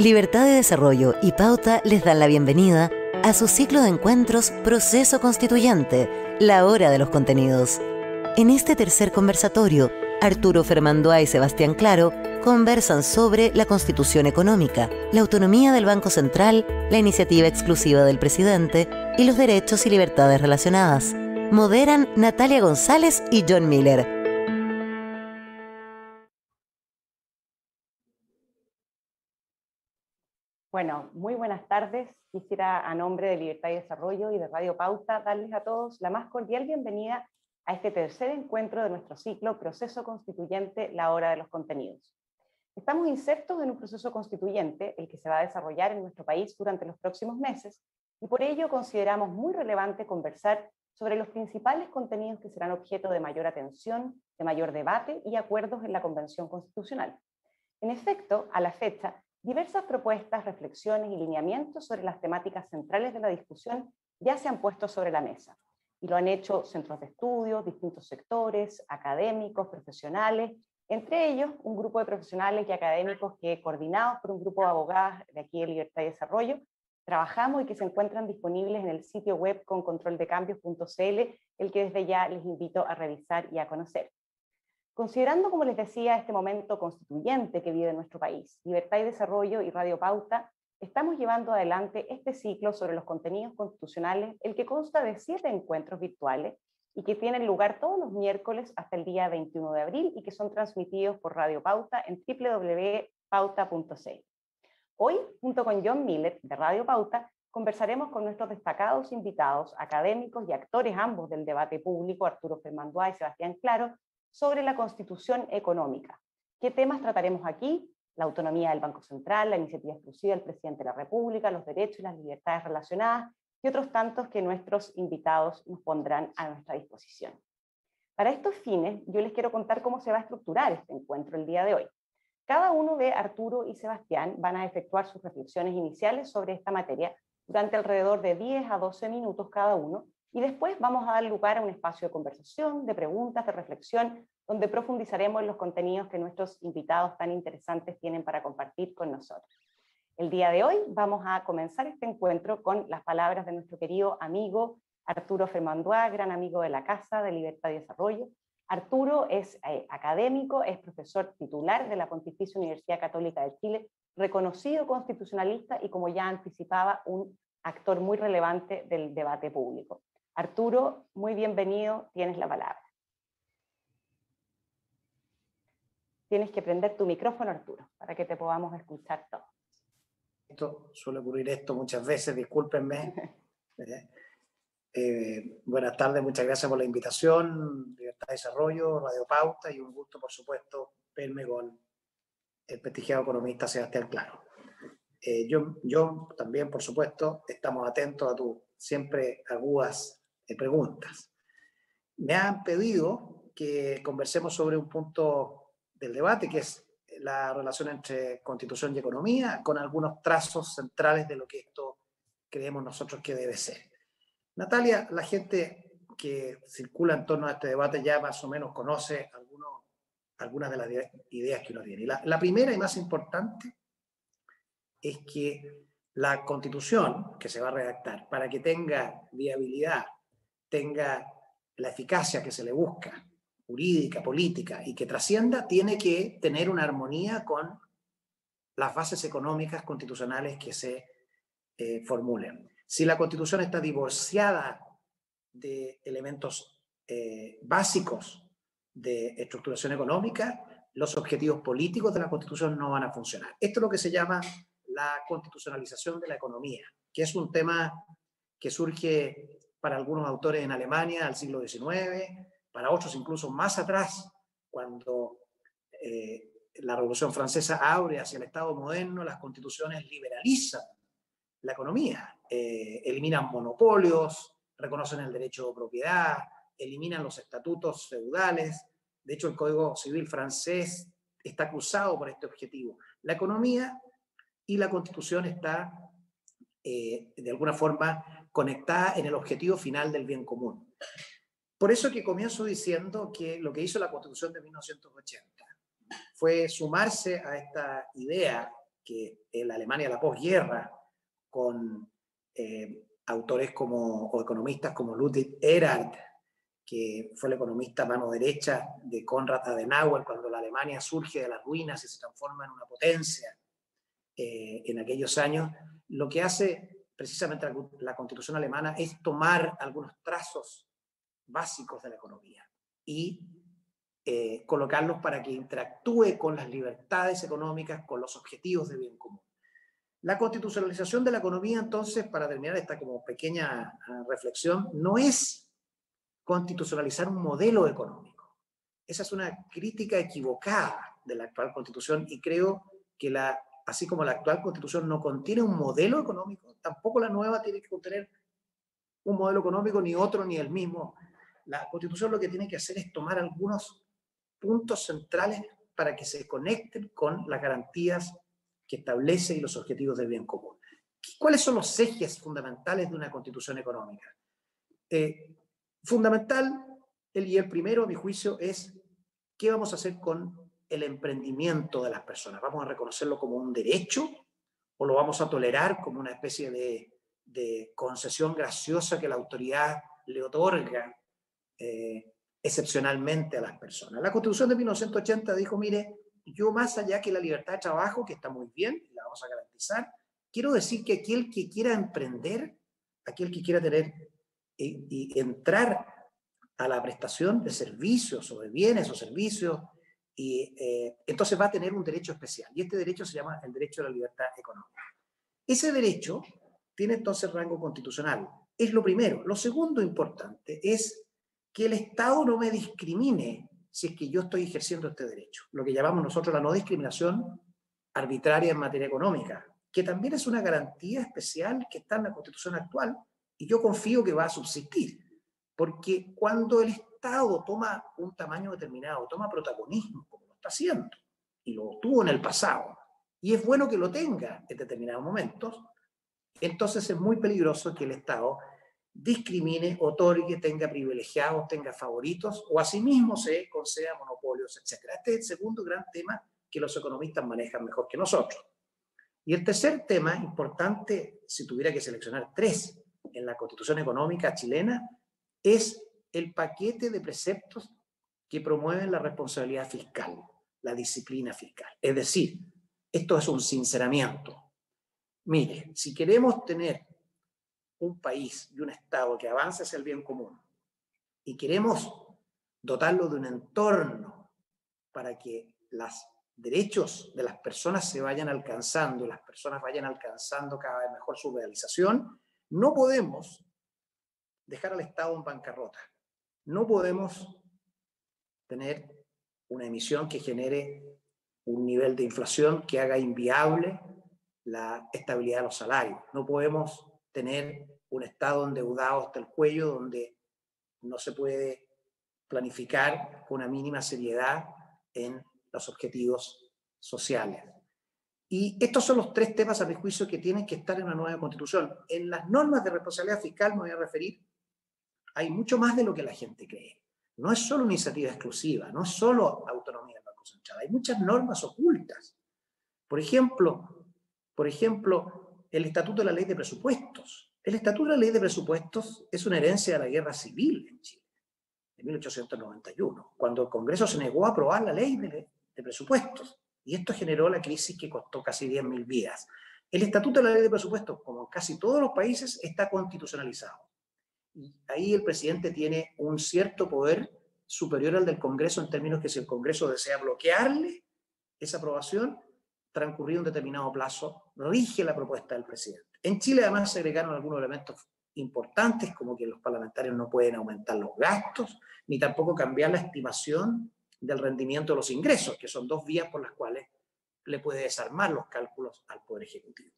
Libertad de Desarrollo y Pauta les dan la bienvenida a su ciclo de encuentros Proceso Constituyente, la hora de los contenidos. En este tercer conversatorio, Arturo Fermandoa y Sebastián Claro conversan sobre la Constitución Económica, la autonomía del Banco Central, la iniciativa exclusiva del presidente y los derechos y libertades relacionadas. Moderan Natalia González y John Miller. Bueno, muy buenas tardes. Quisiera, a nombre de Libertad y Desarrollo y de Radio Pauta, darles a todos la más cordial bienvenida a este tercer encuentro de nuestro ciclo Proceso Constituyente, la hora de los contenidos. Estamos insertos en un proceso constituyente, el que se va a desarrollar en nuestro país durante los próximos meses, y por ello consideramos muy relevante conversar sobre los principales contenidos que serán objeto de mayor atención, de mayor debate y acuerdos en la Convención Constitucional. En efecto, a la fecha, diversas propuestas, reflexiones y lineamientos sobre las temáticas centrales de la discusión ya se han puesto sobre la mesa, y lo han hecho centros de estudio, distintos sectores, académicos, profesionales, entre ellos un grupo de profesionales y académicos que, coordinados por un grupo de abogadas de aquí de Libertad y Desarrollo, trabajamos y que se encuentran disponibles en el sitio web concontroldecambios.cl, el que desde ya les invito a revisar y a conocer. Considerando, como les decía, este momento constituyente que vive nuestro país, Libertad y Desarrollo y Radio Pauta, estamos llevando adelante este ciclo sobre los contenidos constitucionales, el que consta de 7 encuentros virtuales y que tienen lugar todos los miércoles hasta el día 21 de abril y que son transmitidos por Radio Pauta en www.pauta.cl. Hoy, junto con John Miller de Radio Pauta, conversaremos con nuestros destacados invitados, académicos y actores ambos del debate público, Arturo Fermandoa y Sebastián Claro, sobre la Constitución Económica. ¿Qué temas trataremos aquí? La autonomía del Banco Central, la iniciativa exclusiva del presidente de la República, los derechos y las libertades relacionadas y otros tantos que nuestros invitados nos pondrán a nuestra disposición. Para estos fines, yo les quiero contar cómo se va a estructurar este encuentro el día de hoy. Cada uno de Arturo y Sebastián van a efectuar sus reflexiones iniciales sobre esta materia durante alrededor de 10 a 12 minutos cada uno, y después vamos a dar lugar a un espacio de conversación, de preguntas, de reflexión, donde profundizaremos en los contenidos que nuestros invitados tan interesantes tienen para compartir con nosotros. El día de hoy vamos a comenzar este encuentro con las palabras de nuestro querido amigo Arturo Fermandoa, gran amigo de la Casa de Libertad y Desarrollo. Arturo es académico, es profesor titular de la Pontificia Universidad Católica de Chile, reconocido constitucionalista y, como ya anticipaba, un actor muy relevante del debate público. Arturo, muy bienvenido, tienes la palabra. Tienes que prender tu micrófono, Arturo, para que te podamos escuchar todos. Suele ocurrir esto muchas veces, discúlpenme. Buenas tardes, muchas gracias por la invitación, Libertad de Desarrollo, Radio Pauta, y un gusto, por supuesto, verme con el prestigiado economista Sebastián Claro. Yo también, por supuesto, estamos atentos a tus siempre agudas preguntas. Me han pedido que conversemos sobre un punto del debate, que es la relación entre Constitución y economía, con algunos trazos centrales de lo que esto creemos nosotros que debe ser. Natalia, la gente que circula en torno a este debate ya más o menos conoce algunas de las ideas que uno tiene. Y la primera y más importante es que la Constitución que se va a redactar, para que tenga viabilidad, tenga la eficacia que se le busca, jurídica, política, y que trascienda, tiene que tener una armonía con las bases económicas constitucionales que se formulen. Si la Constitución está divorciada de elementos básicos de estructuración económica, los objetivos políticos de la Constitución no van a funcionar. Esto es lo que se llama la constitucionalización de la economía, que es un tema que surge para algunos autores en Alemania al siglo XIX, para otros incluso más atrás, cuando la Revolución Francesa abre hacia el Estado moderno, las constituciones liberalizan la economía, eliminan monopolios, reconocen el derecho de propiedad, eliminan los estatutos feudales. De hecho, el Código Civil francés está cruzado por este objetivo. La economía y la Constitución está, de alguna forma, conectada en el objetivo final del bien común. Por eso que comienzo diciendo que lo que hizo la Constitución de 1980 fue sumarse a esta idea que en la Alemania de la posguerra, con autores o economistas como Ludwig Erhard, que fue el economista mano derecha de Konrad Adenauer, cuando la Alemania surge de las ruinas y se transforma en una potencia en aquellos años, lo que hace precisamente la Constitución alemana es tomar algunos trazos básicos de la economía y colocarlos para que interactúe con las libertades económicas, con los objetivos de bien común. La constitucionalización de la economía, entonces, para terminar esta como pequeña reflexión, no es constitucionalizar un modelo económico. Esa es una crítica equivocada de la actual Constitución y creo que así como la actual Constitución no contiene un modelo económico, tampoco la nueva tiene que contener un modelo económico, ni otro, ni el mismo. La Constitución lo que tiene que hacer es tomar algunos puntos centrales para que se conecten con las garantías que establece y los objetivos del bien común. ¿Cuáles son los ejes fundamentales de una Constitución económica? Fundamental, y el primero, a mi juicio, es qué vamos a hacer con el emprendimiento de las personas. ¿Vamos a reconocerlo como un derecho o lo vamos a tolerar como una especie de concesión graciosa que la autoridad le otorga excepcionalmente a las personas? La Constitución de 1980 dijo, mire, yo más allá que la libertad de trabajo, que está muy bien, y la vamos a garantizar, quiero decir que aquel que quiera emprender, aquel que quiera tener y entrar a la prestación de servicios o de bienes o servicios, entonces va a tener un derecho especial. Y este derecho se llama el derecho a la libertad económica. Ese derecho tiene entonces rango constitucional. Es lo primero. Lo segundo importante es que el Estado no me discrimine si es que yo estoy ejerciendo este derecho. Lo que llamamos nosotros la no discriminación arbitraria en materia económica, que también es una garantía especial que está en la Constitución actual y yo confío que va a subsistir. Porque cuando el Estado toma un tamaño determinado, toma protagonismo, como lo está haciendo, y lo tuvo en el pasado, y es bueno que lo tenga en determinados momentos, entonces es muy peligroso que el Estado discrimine, otorgue, tenga privilegiados, tenga favoritos, o asimismo se conceda monopolios, etc. Este es el segundo gran tema que los economistas manejan mejor que nosotros. Y el tercer tema importante, si tuviera que seleccionar tres en la Constitución económica chilena, es el paquete de preceptos que promueven la responsabilidad fiscal, la disciplina fiscal. Es decir, esto es un sinceramiento. Mire, si queremos tener un país y un Estado que avance hacia el bien común y queremos dotarlo de un entorno para que los derechos de las personas se vayan alcanzando y las personas vayan alcanzando cada vez mejor su realización, no podemos dejar al Estado en bancarrota. No podemos tener una emisión que genere un nivel de inflación que haga inviable la estabilidad de los salarios. No podemos tener un Estado endeudado hasta el cuello donde no se puede planificar con una mínima seriedad en los objetivos sociales. Y estos son los tres temas, a mi juicio, que tienen que estar en una nueva Constitución. En las normas de responsabilidad fiscal, me voy a referir, hay mucho más de lo que la gente cree. No es solo iniciativa exclusiva, no es solo autonomía del Banco Central, hay muchas normas ocultas. Por ejemplo, el Estatuto de la Ley de Presupuestos. El Estatuto de la Ley de Presupuestos es una herencia de la Guerra Civil en Chile, de 1891, cuando el Congreso se negó a aprobar la Ley de Presupuestos. Y esto generó la crisis que costó casi 10.000 vidas. El Estatuto de la Ley de Presupuestos, como en casi todos los países, está constitucionalizado. Y ahí el presidente tiene un cierto poder superior al del Congreso en términos que si el Congreso desea bloquearle esa aprobación, transcurrido un determinado plazo, rige la propuesta del presidente. En Chile además se agregaron algunos elementos importantes, como que los parlamentarios no pueden aumentar los gastos, ni tampoco cambiar la estimación del rendimiento de los ingresos, que son dos vías por las cuales le puede desarmar los cálculos al Poder Ejecutivo.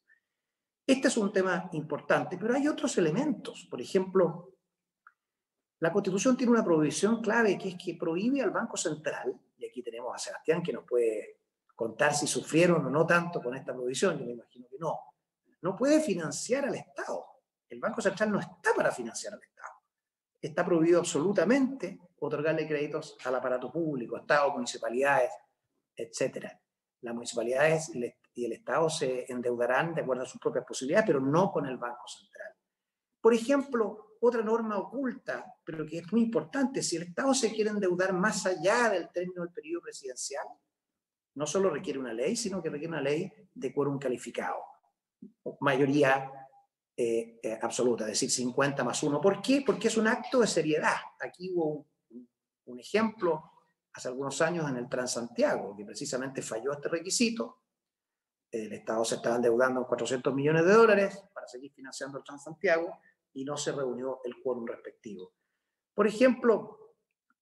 Este es un tema importante, pero hay otros elementos. Por ejemplo, la Constitución tiene una prohibición clave, que es que prohíbe al Banco Central, y aquí tenemos a Sebastián que nos puede contar si sufrieron o no tanto con esta prohibición, yo me imagino que no puede financiar al Estado. El Banco Central no está para financiar al Estado. Está prohibido absolutamente otorgarle créditos al aparato público, Estado, municipalidades, etc. Las municipalidades y el Estado se endeudarán de acuerdo a sus propias posibilidades, pero no con el Banco Central. Por ejemplo, otra norma oculta, pero que es muy importante, si el Estado se quiere endeudar más allá del término del periodo presidencial, no solo requiere una ley, sino que requiere una ley de quórum calificado, mayoría absoluta, es decir, 50 más 1. ¿Por qué? Porque es un acto de seriedad. Aquí hubo un ejemplo hace algunos años en el Transantiago, que precisamente falló este requisito. El Estado se estaba endeudando en $400 millones para seguir financiando el Transantiago y no se reunió el quórum respectivo. Por ejemplo,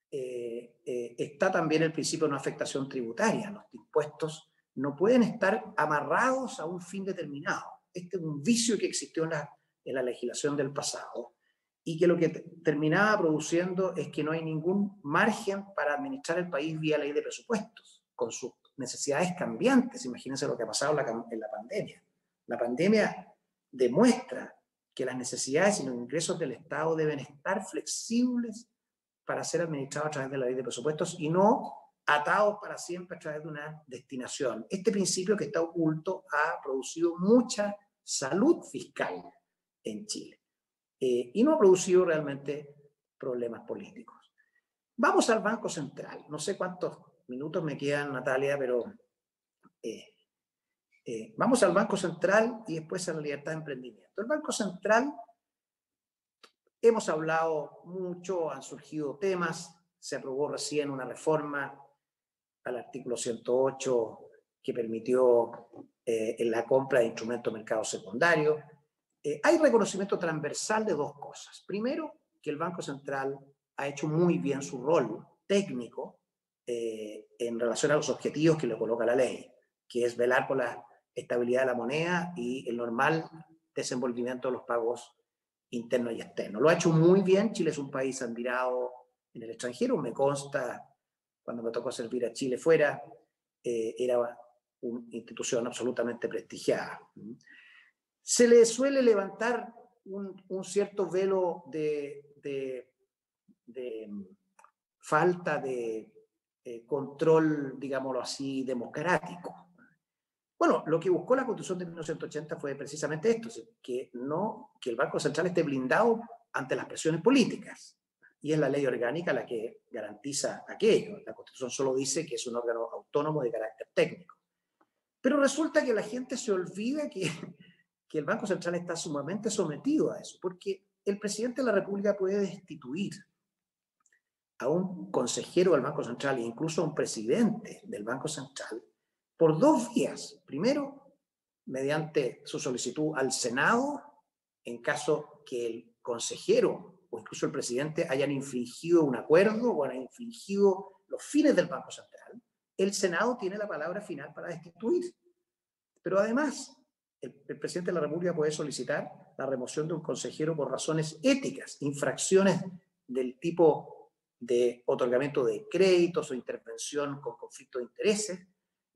está también el principio de no afectación tributaria. Los impuestos no pueden estar amarrados a un fin determinado. Este es un vicio que existió en la legislación del pasado y que lo que terminaba produciendo es que no hay ningún margen para administrar el país vía ley de presupuestos, con sus necesidades cambiantes. Imagínense lo que ha pasado en la pandemia. La pandemia demuestra que las necesidades y los ingresos del Estado deben estar flexibles para ser administrados a través de la ley de presupuestos y no atados para siempre a través de una destinación. Este principio que está oculto ha producido mucha salud fiscal en Chile y no ha producido realmente problemas políticos. Vamos al Banco Central. No sé cuántos minutos me quedan, Natalia, pero vamos al Banco Central y después a la libertad de emprendimiento. El Banco Central, hemos hablado mucho, han surgido temas, se aprobó recién una reforma al artículo 108 que permitió la compra de instrumentos de mercado secundario. Hay reconocimiento transversal de dos cosas. Primero, que el Banco Central ha hecho muy bien su rol técnico en relación a los objetivos que le coloca la ley, que es velar por la estabilidad de la moneda y el normal desenvolvimiento de los pagos internos y externos. Lo ha hecho muy bien. Chile es un país admirado en el extranjero. Me consta, cuando me tocó servir a Chile fuera, era una institución absolutamente prestigiada. Se le suele levantar un cierto velo de falta de control, digámoslo así, democrático. Bueno, lo que buscó la Constitución de 1980 fue precisamente esto, que el Banco Central esté blindado ante las presiones políticas. Y es la ley orgánica la que garantiza aquello. La Constitución solo dice que es un órgano autónomo de carácter técnico. Pero resulta que la gente se olvida que el Banco Central está sumamente sometido a eso, porque el presidente de la República puede destituir a un consejero del Banco Central e incluso a un presidente del Banco Central por dos vías. Primero, mediante su solicitud al Senado, en caso que el consejero o incluso el presidente hayan infringido un acuerdo o hayan infringido los fines del Banco Central, el Senado tiene la palabra final para destituir. Pero además, el presidente de la República puede solicitar la remoción de un consejero por razones éticas, infracciones del tipo de otorgamiento de créditos o intervención con conflicto de intereses,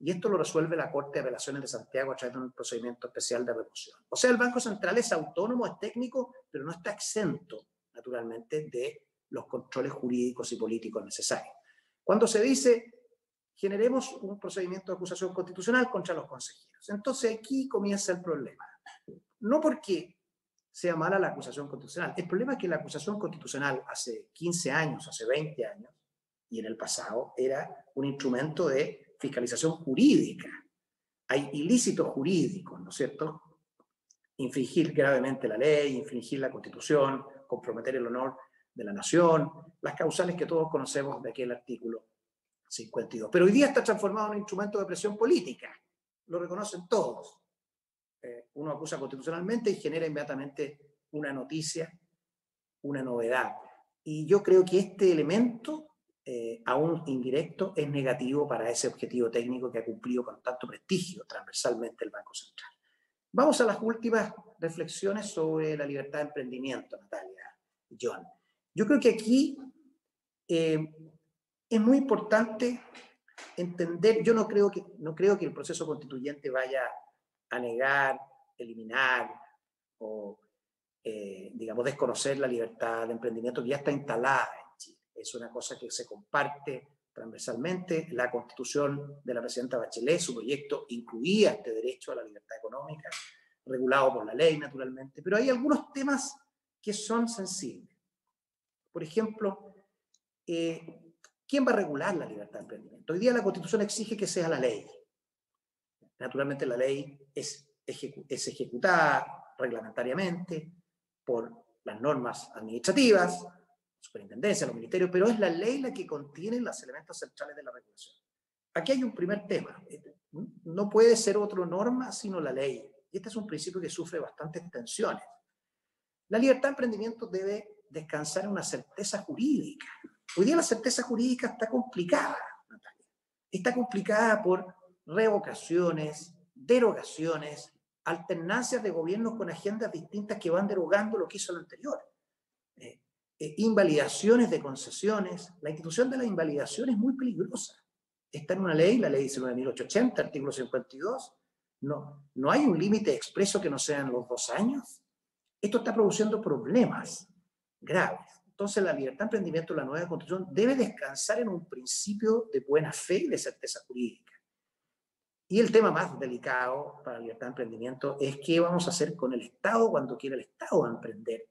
y esto lo resuelve la Corte de Apelaciones de Santiago a través de un procedimiento especial de remoción. O sea, el Banco Central es autónomo, es técnico, pero no está exento, naturalmente, de los controles jurídicos y políticos necesarios. Cuando se dice, generemos un procedimiento de acusación constitucional contra los consejeros, entonces aquí comienza el problema. No porque sea mala la acusación constitucional, el problema es que la acusación constitucional hace 15 años, hace 20 años, y en el pasado, era un instrumento de fiscalización jurídica. Hay ilícitos jurídicos, ¿no es cierto? Infringir gravemente la ley, infringir la Constitución, comprometer el honor de la nación, las causales que todos conocemos de aquel artículo 52. Pero hoy día está transformado en un instrumento de presión política. Lo reconocen todos. Uno acusa constitucionalmente y genera inmediatamente una noticia, una novedad. Y yo creo que este elemento, aún indirecto, es negativo para ese objetivo técnico que ha cumplido con tanto prestigio transversalmente el Banco Central. Vamos a las últimas reflexiones sobre la libertad de emprendimiento, Natalia y John. Yo creo que aquí es muy importante entender, yo no creo que el proceso constituyente vaya a negar, eliminar o, digamos, desconocer la libertad de emprendimiento que ya está instalada en Chile. Es una cosa que se comparte transversalmente. La Constitución de la presidenta Bachelet, su proyecto incluía este derecho a la libertad económica, regulado por la ley, naturalmente, pero hay algunos temas que son sensibles. Por ejemplo, ¿quién va a regular la libertad de emprendimiento? Hoy día la Constitución exige que sea la ley. Naturalmente la ley es ejecutada reglamentariamente por las normas administrativas, superintendencia, los ministerios, pero es la ley la que contiene los elementos centrales de la regulación. Aquí hay un primer tema. No puede ser otra norma sino la ley. Y este es un principio que sufre bastantes tensiones. La libertad de emprendimiento debe descansar en una certeza jurídica. Hoy día la certeza jurídica está complicada, Natalia. Está complicada por revocaciones, derogaciones, alternancias de gobiernos con agendas distintas que van derogando lo que hizo el anterior. Invalidaciones de concesiones. La institución de la invalidación es muy peligrosa. Está en una ley, la ley 19.880, artículo 52. No hay un límite expreso que no sean los 2 años. Esto está produciendo problemas graves. Entonces, la libertad de emprendimiento de la nueva Constitución debe descansar en un principio de buena fe y de certeza jurídica. Y el tema más delicado para la libertad de emprendimiento es qué vamos a hacer con el Estado cuando quiera el Estado emprender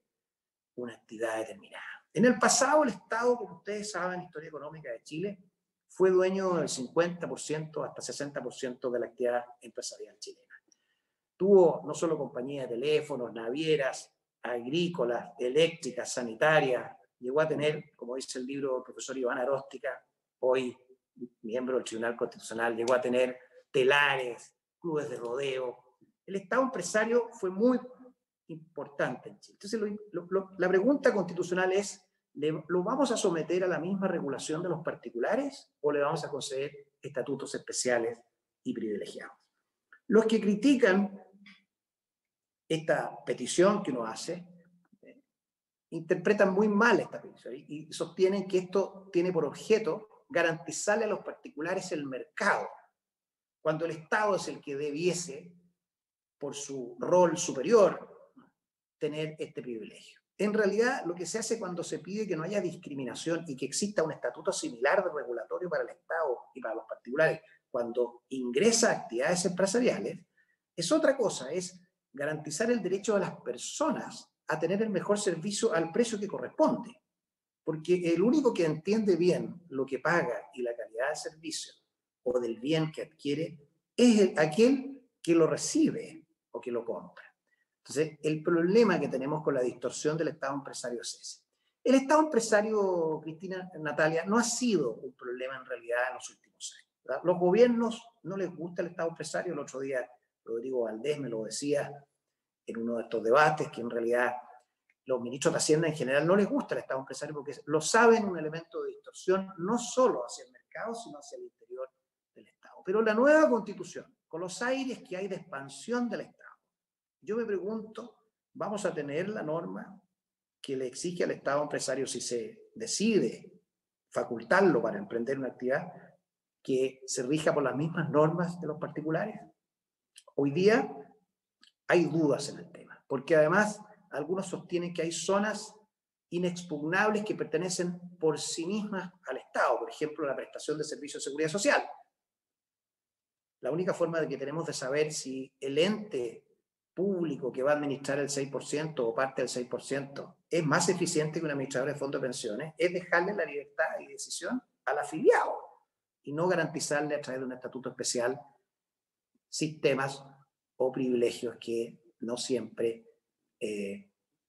una actividad determinada. En el pasado, el Estado, como ustedes saben, historia económica de Chile, fue dueño del 50% hasta 60% de la actividad empresarial chilena. Tuvo no solo compañías de teléfonos, navieras, agrícolas, eléctricas, sanitarias, llegó a tener, como dice el libro del profesor Iván Aróstica, hoy miembro del Tribunal Constitucional, llegó a tener telares, clubes de rodeo. El Estado empresario fue muy importante en Chile. Entonces, la pregunta constitucional es, ¿lo vamos a someter a la misma regulación de los particulares o le vamos a conceder estatutos especiales y privilegiados? Los que critican esta petición que uno hace interpretan muy mal esta petición y sostienen que esto tiene por objeto garantizarle a los particulares el mercado, cuando el Estado es el que debiese, por su rol superior, tener este privilegio. En realidad, lo que se hace cuando se pide que no haya discriminación y que exista un estatuto similar de regulatorio para el Estado y para los particulares cuando ingresa a actividades empresariales, es otra cosa, es garantizar el derecho de las personas a tener el mejor servicio al precio que corresponde. Porque el único que entiende bien lo que paga y la calidad del servicio o del bien que adquiere es aquel que lo recibe o que lo compra. Entonces, el problema que tenemos con la distorsión del Estado empresario es ese. El Estado empresario, Cristina, Natalia, no ha sido un problema en realidad en los últimos años, ¿verdad? Los gobiernos no les gusta el Estado empresario. El otro día Rodrigo Valdés me lo decía en uno de estos debates, que en realidad los ministros de Hacienda en general no les gusta el Estado empresario porque lo saben un elemento de distorsión no solo hacia el mercado, sino hacia el interior del Estado. Pero la nueva Constitución, con los aires que hay de expansión del Estado, yo me pregunto, ¿vamos a tener la norma que le exige al Estado empresario, si se decide facultarlo para emprender una actividad, que se rija por las mismas normas de los particulares? Hoy día hay dudas en el tema, porque además algunos sostienen que hay zonas inexpugnables que pertenecen por sí mismas al Estado, por ejemplo, la prestación de servicios de seguridad social. La única forma de que tenemos de saber si el ente público que va a administrar el 6% o parte del 6% es más eficiente que un administrador de fondos de pensiones es dejarle la libertad y decisión al afiliado y no garantizarle a través de un estatuto especial sistemas o privilegios que no siempre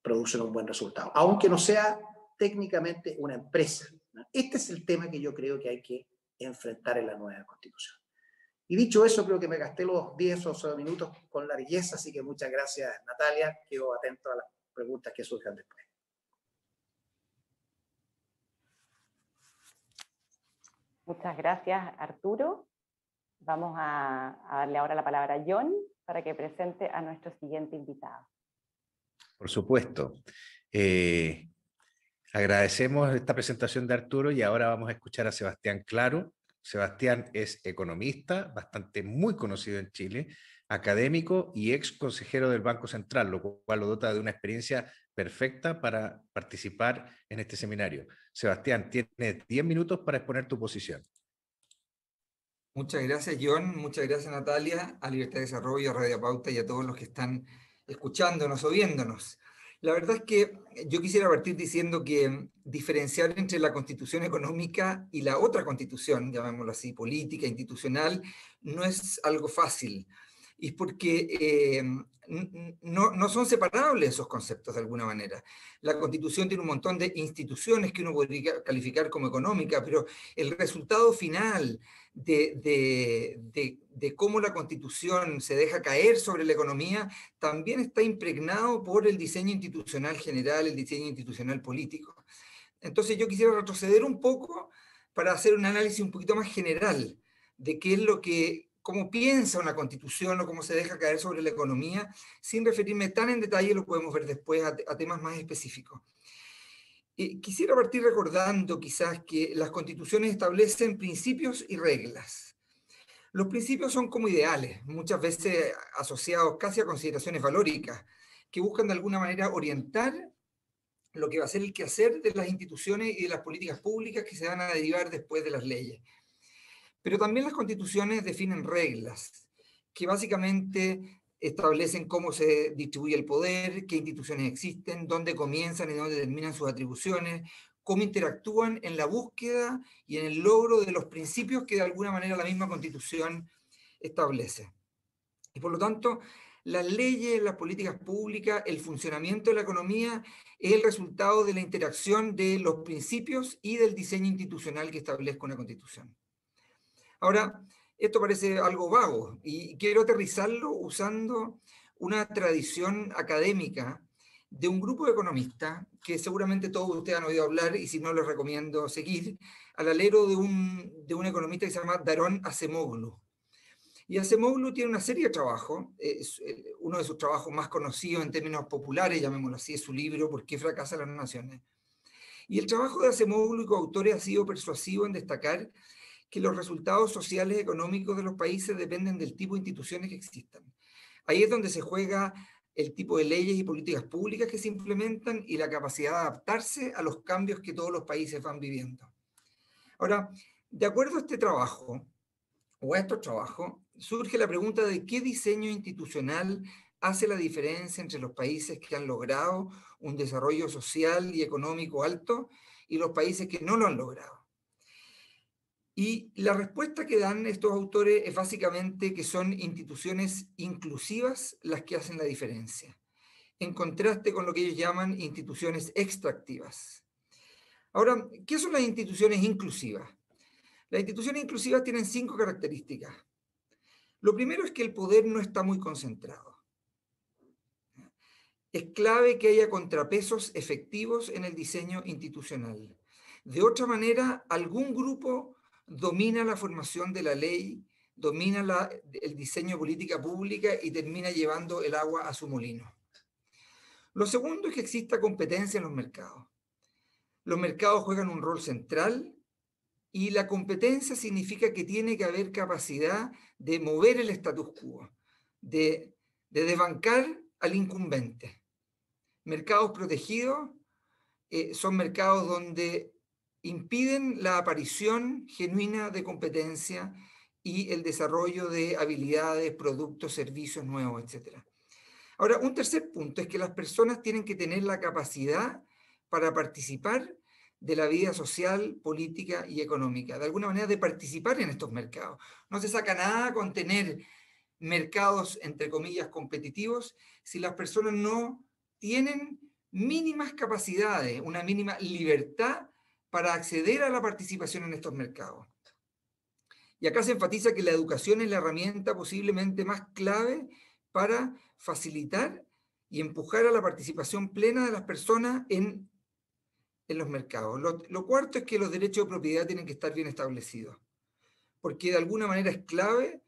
producen un buen resultado, aunque no sea técnicamente una empresa. Este es el tema que yo creo que hay que enfrentar en la nueva Constitución. Y dicho eso, creo que me gasté los 10 o 12 minutos con largueza, así que muchas gracias, Natalia. Quedo atento a las preguntas que surjan después. Muchas gracias, Arturo. Vamos a darle ahora la palabra a John para que presente a nuestro siguiente invitado. Por supuesto. Agradecemos esta presentación de Arturo y ahora vamos a escuchar a Sebastián Claro. Sebastián es economista, muy conocido en Chile, académico y ex consejero del Banco Central, lo cual lo dota de una experiencia perfecta para participar en este seminario. Sebastián, tienes 10 minutos para exponer tu posición. Muchas gracias, John. Muchas gracias, Natalia, a Libertad de Desarrollo, a Radio Pauta y a todos los que están escuchándonos o viéndonos. La verdad es que yo quisiera partir diciendo que diferenciar entre la Constitución económica y la otra Constitución, llamémoslo así, política, institucional, no es algo fácil. Y es porque no son separables esos conceptos de alguna manera. La Constitución tiene un montón de instituciones que uno podría calificar como económica, pero el resultado final de cómo la Constitución se deja caer sobre la economía también está impregnado por el diseño institucional general, el diseño institucional político. Entonces yo quisiera retroceder un poco para hacer un análisis un poquito más general de qué es lo que, cómo piensa una Constitución o cómo se deja caer sobre la economía, sin referirme tan en detalle, lo podemos ver después a temas más específicos. Quisiera partir recordando quizás que las constituciones establecen principios y reglas. Los principios son como ideales, muchas veces asociados casi a consideraciones valóricas, que buscan de alguna manera orientar lo que va a ser el quehacer de las instituciones y de las políticas públicas que se van a derivar después de las leyes. Pero también las constituciones definen reglas, que básicamente establecen cómo se distribuye el poder, qué instituciones existen, dónde comienzan y dónde terminan sus atribuciones, cómo interactúan en la búsqueda y en el logro de los principios que de alguna manera la misma Constitución establece. Y por lo tanto, las leyes, las políticas públicas, el funcionamiento de la economía es el resultado de la interacción de los principios y del diseño institucional que establezca una Constitución. Ahora, esto parece algo vago y quiero aterrizarlo usando una tradición académica de un grupo de economistas que seguramente todos ustedes han oído hablar, y si no les recomiendo seguir, al alero de un economista que se llama Daron Acemoglu. Y Acemoglu tiene una serie de trabajos, uno de sus trabajos más conocidos en términos populares, llamémoslo así, es su libro ¿Por qué fracasan las naciones? Y el trabajo de Acemoglu y coautores ha sido persuasivo en destacar que los resultados sociales y económicos de los países dependen del tipo de instituciones que existan. Ahí es donde se juega el tipo de leyes y políticas públicas que se implementan y la capacidad de adaptarse a los cambios que todos los países van viviendo. Ahora, de acuerdo a este trabajo, o a estos trabajos, surge la pregunta de qué diseño institucional hace la diferencia entre los países que han logrado un desarrollo social y económico alto y los países que no lo han logrado. Y la respuesta que dan estos autores es básicamente que son instituciones inclusivas las que hacen la diferencia, en contraste con lo que ellos llaman instituciones extractivas. Ahora, ¿qué son las instituciones inclusivas? Las instituciones inclusivas tienen 5 características. Lo primero es que el poder no está muy concentrado. Es clave que haya contrapesos efectivos en el diseño institucional. De otra manera, algún grupo domina la formación de la ley, domina el diseño de política pública y termina llevando el agua a su molino. Lo segundo es que exista competencia en los mercados. Los mercados juegan un rol central y la competencia significa que tiene que haber capacidad de mover el status quo, de desbancar al incumbente. Mercados protegidos son mercados donde impiden la aparición genuina de competencia y el desarrollo de habilidades, productos, servicios nuevos, etc. Ahora, un tercer punto es que las personas tienen que tener la capacidad para participar de la vida social, política y económica, de alguna manera de participar en estos mercados. No se saca nada con tener mercados, entre comillas, competitivos, si las personas no tienen mínimas capacidades, una mínima libertad para acceder a la participación en estos mercados. Y acá se enfatiza que la educación es la herramienta posiblemente más clave para facilitar y empujar a la participación plena de las personas en los mercados. Lo cuarto es que los derechos de propiedad tienen que estar bien establecidos, porque de alguna manera es clave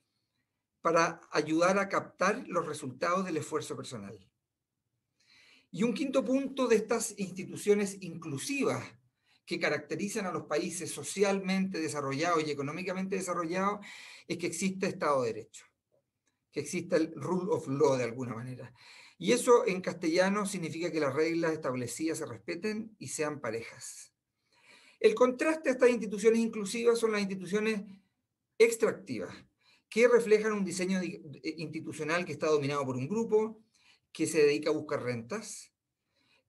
para ayudar a captar los resultados del esfuerzo personal. Y un quinto punto de estas instituciones inclusivas que caracterizan a los países socialmente desarrollados y económicamente desarrollados es que existe Estado de Derecho. que exista el rule of law de alguna manera. Y eso en castellano significa que las reglas establecidas se respeten y sean parejas. El contraste a estas instituciones inclusivas son las instituciones extractivas, que reflejan un diseño institucional que está dominado por un grupo, que se dedica a buscar rentas,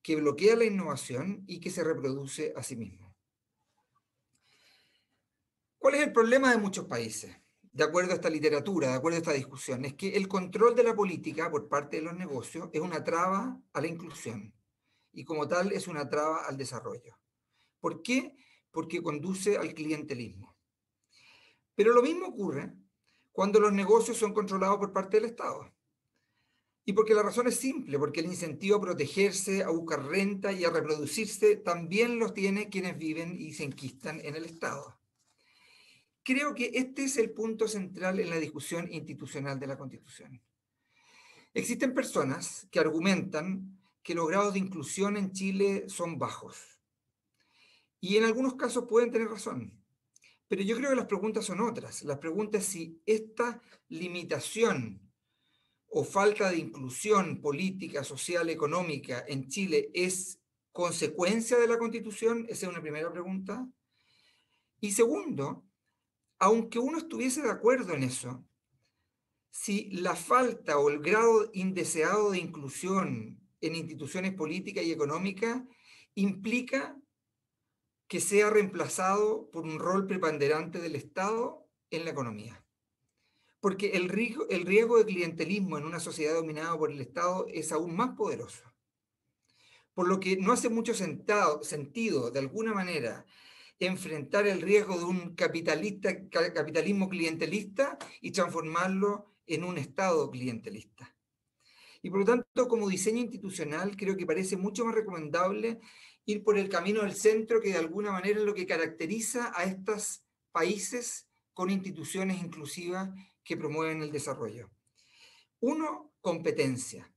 que bloquea la innovación y que se reproduce a sí mismo. ¿Cuál es el problema de muchos países? De acuerdo a esta literatura, de acuerdo a esta discusión, es que el control de la política por parte de los negocios es una traba a la inclusión y como tal es una traba al desarrollo. ¿Por qué? Porque conduce al clientelismo. Pero lo mismo ocurre cuando los negocios son controlados por parte del Estado. Y porque la razón es simple, porque el incentivo a protegerse, a buscar renta y a reproducirse también los tiene quienes viven y se enquistan en el Estado. Creo que este es el punto central en la discusión institucional de la Constitución. Existen personas que argumentan que los grados de inclusión en Chile son bajos. Y en algunos casos pueden tener razón. Pero yo creo que las preguntas son otras. La pregunta es si esta limitación o falta de inclusión política, social, económica en Chile es consecuencia de la Constitución. Esa es una primera pregunta. Y segundo, aunque uno estuviese de acuerdo en eso, si la falta o el grado indeseado de inclusión en instituciones políticas y económicas implica que sea reemplazado por un rol preponderante del Estado en la economía. Porque el riesgo de clientelismo en una sociedad dominada por el Estado es aún más poderoso. Por lo que no hace mucho sentido, de alguna manera, enfrentar el riesgo de un capitalismo clientelista y transformarlo en un Estado clientelista. Y por lo tanto, como diseño institucional, creo que parece mucho más recomendable ir por el camino del centro, que de alguna manera es lo que caracteriza a estos países con instituciones inclusivas que promueven el desarrollo. Uno, competencia.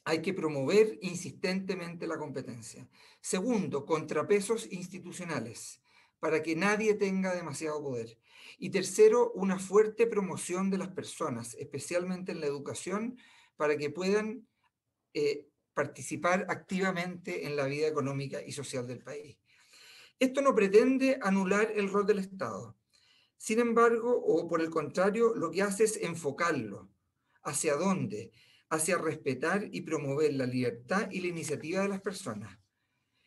Hay que promover insistentemente la competencia. Segundo, contrapesos institucionales, para que nadie tenga demasiado poder. Y tercero, una fuerte promoción de las personas, especialmente en la educación, para que puedan participar activamente en la vida económica y social del país. Esto no pretende anular el rol del Estado. Sin embargo, o por el contrario, lo que hace es enfocarlo. ¿Hacia dónde? Hacia respetar y promover la libertad y la iniciativa de las personas,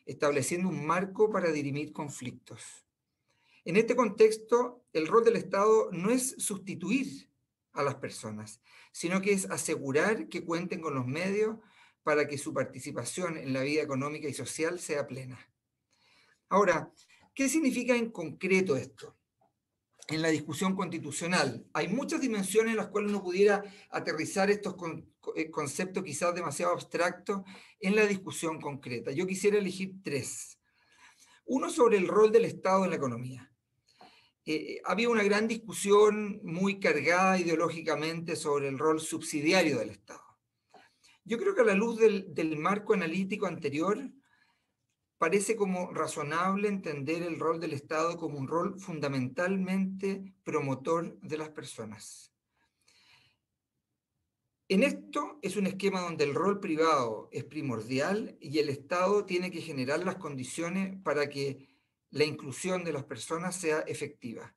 estableciendo un marco para dirimir conflictos. En este contexto, el rol del Estado no es sustituir a las personas, sino que es asegurar que cuenten con los medios para que su participación en la vida económica y social sea plena. Ahora, ¿qué significa en concreto esto? En la discusión constitucional hay muchas dimensiones en las cuales uno pudiera aterrizar estos conceptos quizás demasiado abstractos en la discusión concreta. Yo quisiera elegir tres. Uno, sobre el rol del Estado en la economía. Había una gran discusión muy cargada ideológicamente sobre el rol subsidiario del Estado. Yo creo que a la luz del marco analítico anterior, parece como razonable entender el rol del Estado como un rol fundamentalmente promotor de las personas. En esto es un esquema donde el rol privado es primordial y el Estado tiene que generar las condiciones para que la inclusión de las personas sea efectiva.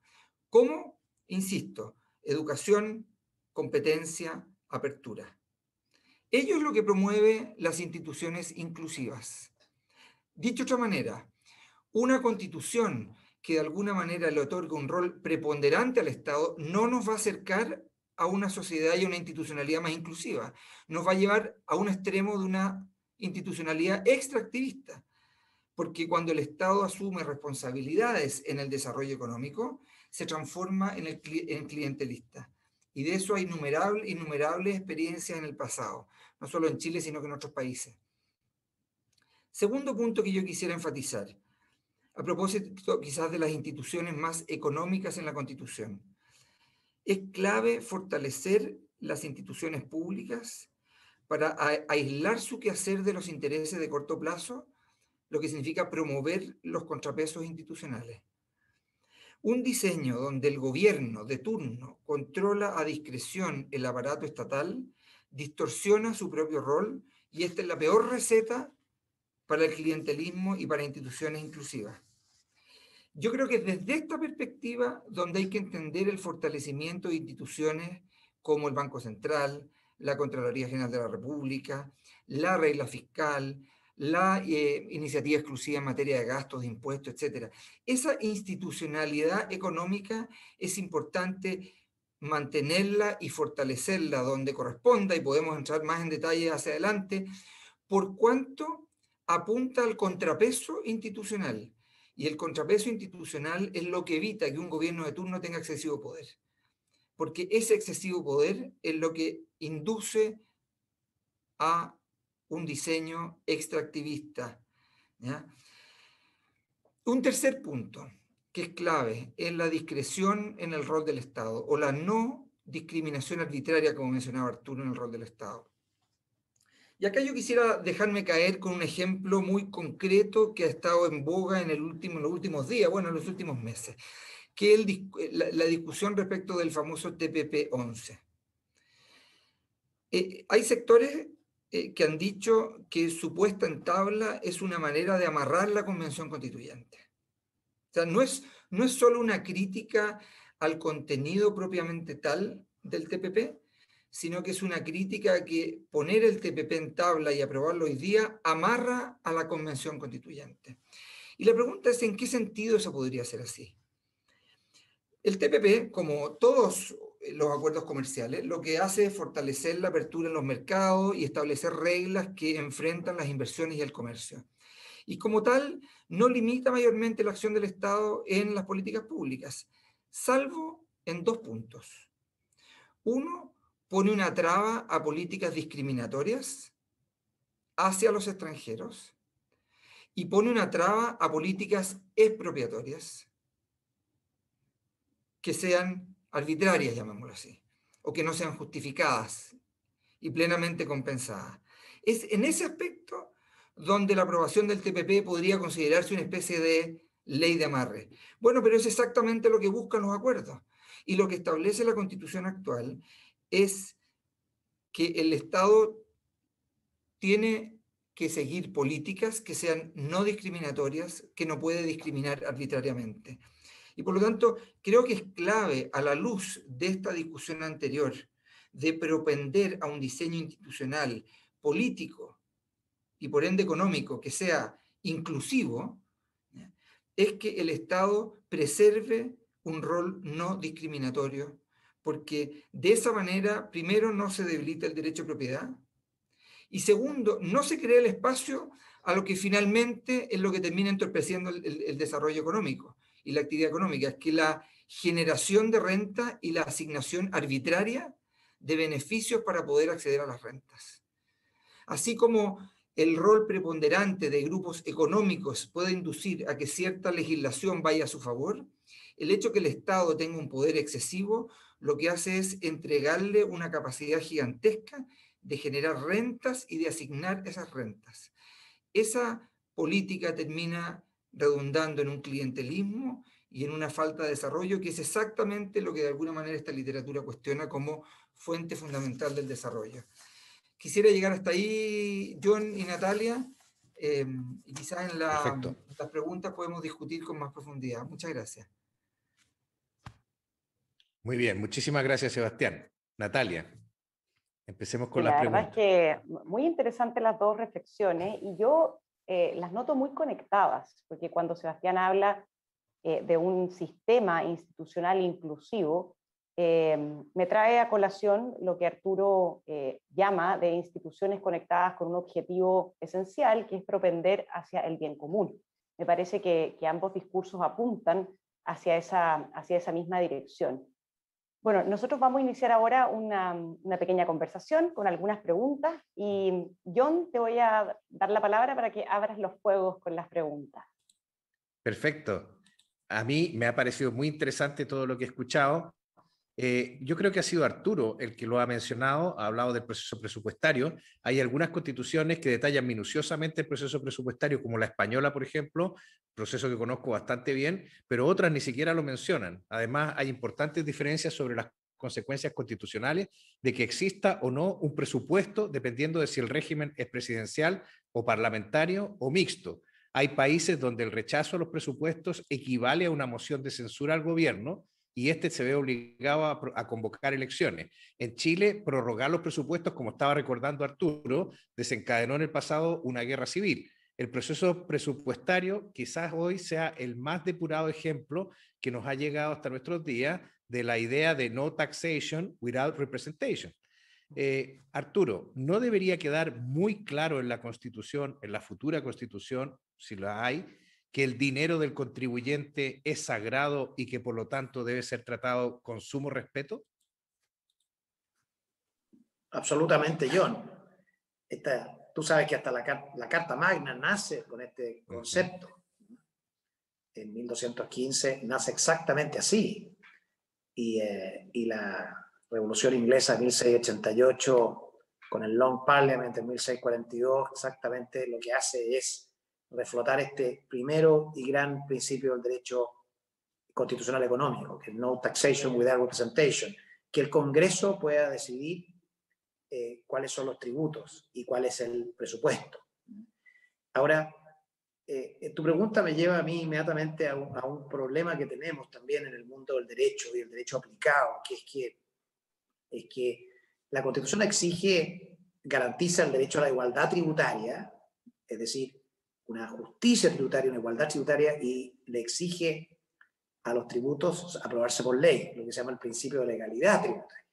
¿Cómo? Insisto, educación, competencia, apertura. Ello es lo que promueve las instituciones inclusivas. Dicho de otra manera, una constitución que de alguna manera le otorga un rol preponderante al Estado no nos va a acercar a una sociedad y a una institucionalidad más inclusiva. Nos va a llevar a un extremo de una institucionalidad extractivista, porque cuando el Estado asume responsabilidades en el desarrollo económico, se transforma en clientelista. Y de eso hay innumerables experiencias en el pasado, no solo en Chile, sino que en otros países. Segundo punto que yo quisiera enfatizar, a propósito quizás de las instituciones más económicas en la Constitución. Es clave fortalecer las instituciones públicas para aislar su quehacer de los intereses de corto plazo, lo que significa promover los contrapesos institucionales. Un diseño donde el gobierno de turno controla a discreción el aparato estatal, distorsiona su propio rol, y esta es la peor receta para el clientelismo y para instituciones inclusivas. Yo creo que es desde esta perspectiva donde hay que entender el fortalecimiento de instituciones como el Banco Central, la Contraloría General de la República, la regla fiscal, la iniciativa exclusiva en materia de gastos, de impuestos, etc. Esa institucionalidad económica es importante mantenerla y fortalecerla donde corresponda, y podemos entrar más en detalle hacia adelante, por cuanto apunta al contrapeso institucional. Y el contrapeso institucional es lo que evita que un gobierno de turno tenga excesivo poder. Porque ese excesivo poder es lo que induce a un diseño extractivista, ¿ya? Un tercer punto, que es clave, es la discreción en el rol del Estado, o la no discriminación arbitraria, como mencionaba Arturo, en el rol del Estado. Y acá yo quisiera dejarme caer con un ejemplo muy concreto que ha estado en boga en los últimos días, bueno, en los últimos meses, que es la discusión respecto del famoso TPP-11. Hay sectores que han dicho que su puesta en tabla es una manera de amarrar la Convención Constituyente. O sea, no es solo una crítica al contenido propiamente tal del TPP, sino que es una crítica a que poner el TPP en tabla y aprobarlo hoy día amarra a la Convención Constituyente. Y la pregunta es, ¿en qué sentido eso podría ser así? El TPP, como todos los acuerdos comerciales, lo que hace es fortalecer la apertura en los mercados y establecer reglas que enfrentan las inversiones y el comercio. Y como tal, no limita mayormente la acción del Estado en las políticas públicas, salvo en dos puntos. Uno, pone una traba a políticas discriminatorias hacia los extranjeros y pone una traba a políticas expropiatorias que sean arbitrarias, llamémoslo así, o que no sean justificadas y plenamente compensadas. Es en ese aspecto donde la aprobación del TPP podría considerarse una especie de ley de amarre. Bueno, pero es exactamente lo que buscan los acuerdos. Y lo que establece la Constitución actual es que el Estado tiene que seguir políticas que sean no discriminatorias, que no puede discriminar arbitrariamente. Y por lo tanto, creo que es clave, a la luz de esta discusión anterior, de propender a un diseño institucional, político y por ende económico, que sea inclusivo, es que el Estado preserve un rol no discriminatorio, porque de esa manera, primero, no se debilita el derecho a propiedad, y segundo, no se crea el espacio a lo que finalmente es lo que termina entorpeciendo el desarrollo económico y la actividad económica, es que la generación de renta y la asignación arbitraria de beneficios para poder acceder a las rentas. Así como el rol preponderante de grupos económicos puede inducir a que cierta legislación vaya a su favor, el hecho que el Estado tenga un poder excesivo lo que hace es entregarle una capacidad gigantesca de generar rentas y de asignar esas rentas. Esa política termina redundando en un clientelismo y en una falta de desarrollo, que es exactamente lo que de alguna manera esta literatura cuestiona como fuente fundamental del desarrollo. Quisiera llegar hasta ahí, John y Natalia, y quizás en las preguntas podemos discutir con más profundidad. Muchas gracias. Muy bien, muchísimas gracias, Sebastián. Natalia, empecemos con la las preguntas. La verdad es que muy interesantes las dos reflexiones, y yo las noto muy conectadas, porque cuando Sebastián habla de un sistema institucional inclusivo, me trae a colación lo que Arturo llama de instituciones conectadas con un objetivo esencial, que es propender hacia el bien común. Me parece que ambos discursos apuntan hacia esa misma dirección. Bueno, nosotros vamos a iniciar ahora una pequeña conversación con algunas preguntas, y John, te voy a dar la palabra para que abras los fuegos con las preguntas. Perfecto. A mí me ha parecido muy interesante todo lo que he escuchado. Yo creo que ha sido Arturo el que lo ha mencionado, ha hablado del proceso presupuestario. Hay algunas constituciones que detallan minuciosamente el proceso presupuestario, como la española, por ejemplo, proceso que conozco bastante bien, pero otras ni siquiera lo mencionan. Además, hay importantes diferencias sobre las consecuencias constitucionales de que exista o no un presupuesto, dependiendo de si el régimen es presidencial o parlamentario o mixto. Hay países donde el rechazo a los presupuestos equivale a una moción de censura al gobierno, y este se ve obligado a convocar elecciones. En Chile, prorrogar los presupuestos, como estaba recordando Arturo, desencadenó en el pasado una guerra civil. El proceso presupuestario quizás hoy sea el más depurado ejemplo que nos ha llegado hasta nuestros días de la idea de no taxation without representation. Arturo, ¿no debería quedar muy claro en la Constitución, en la futura Constitución, si la hay, que el dinero del contribuyente es sagrado y que por lo tanto debe ser tratado con sumo respeto? Absolutamente, John. Tú sabes que hasta la Carta Magna nace con este concepto. En 1215 nace exactamente así. Y la Revolución Inglesa en 1688, con el Long Parliament en 1642, exactamente lo que hace es reflotar este primero y gran principio del derecho constitucional económico, que es no taxation without representation, que el Congreso pueda decidir cuáles son los tributos y cuál es el presupuesto. Ahora, tu pregunta me lleva a mí inmediatamente a un problema que tenemos también en el mundo del derecho y el derecho aplicado, que es que la Constitución garantiza el derecho a la igualdad tributaria, es decir, una justicia tributaria, una igualdad tributaria, y le exige a los tributos aprobarse por ley, lo que se llama el principio de legalidad tributaria.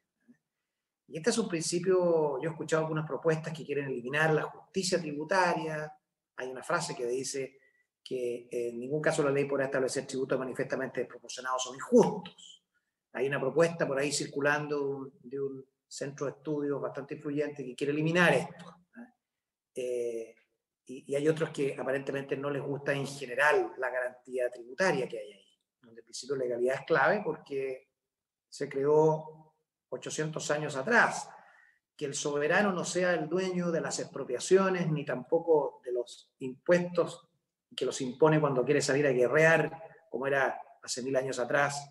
Y este es un principio, yo he escuchado algunas propuestas que quieren eliminar la justicia tributaria. Hay una frase que dice que en ningún caso la ley podrá establecer tributos manifiestamente desproporcionados o injustos. Hay una propuesta por ahí circulando de un centro de estudios bastante influyente que quiere eliminar esto. Y hay otros que aparentemente no les gusta en general la garantía tributaria que hay ahí, donde el principio de legalidad es clave porque se creó 800 años atrás. Que el soberano no sea el dueño de las expropiaciones ni tampoco de los impuestos que los impone cuando quiere salir a guerrear, como era hace 1000 años atrás,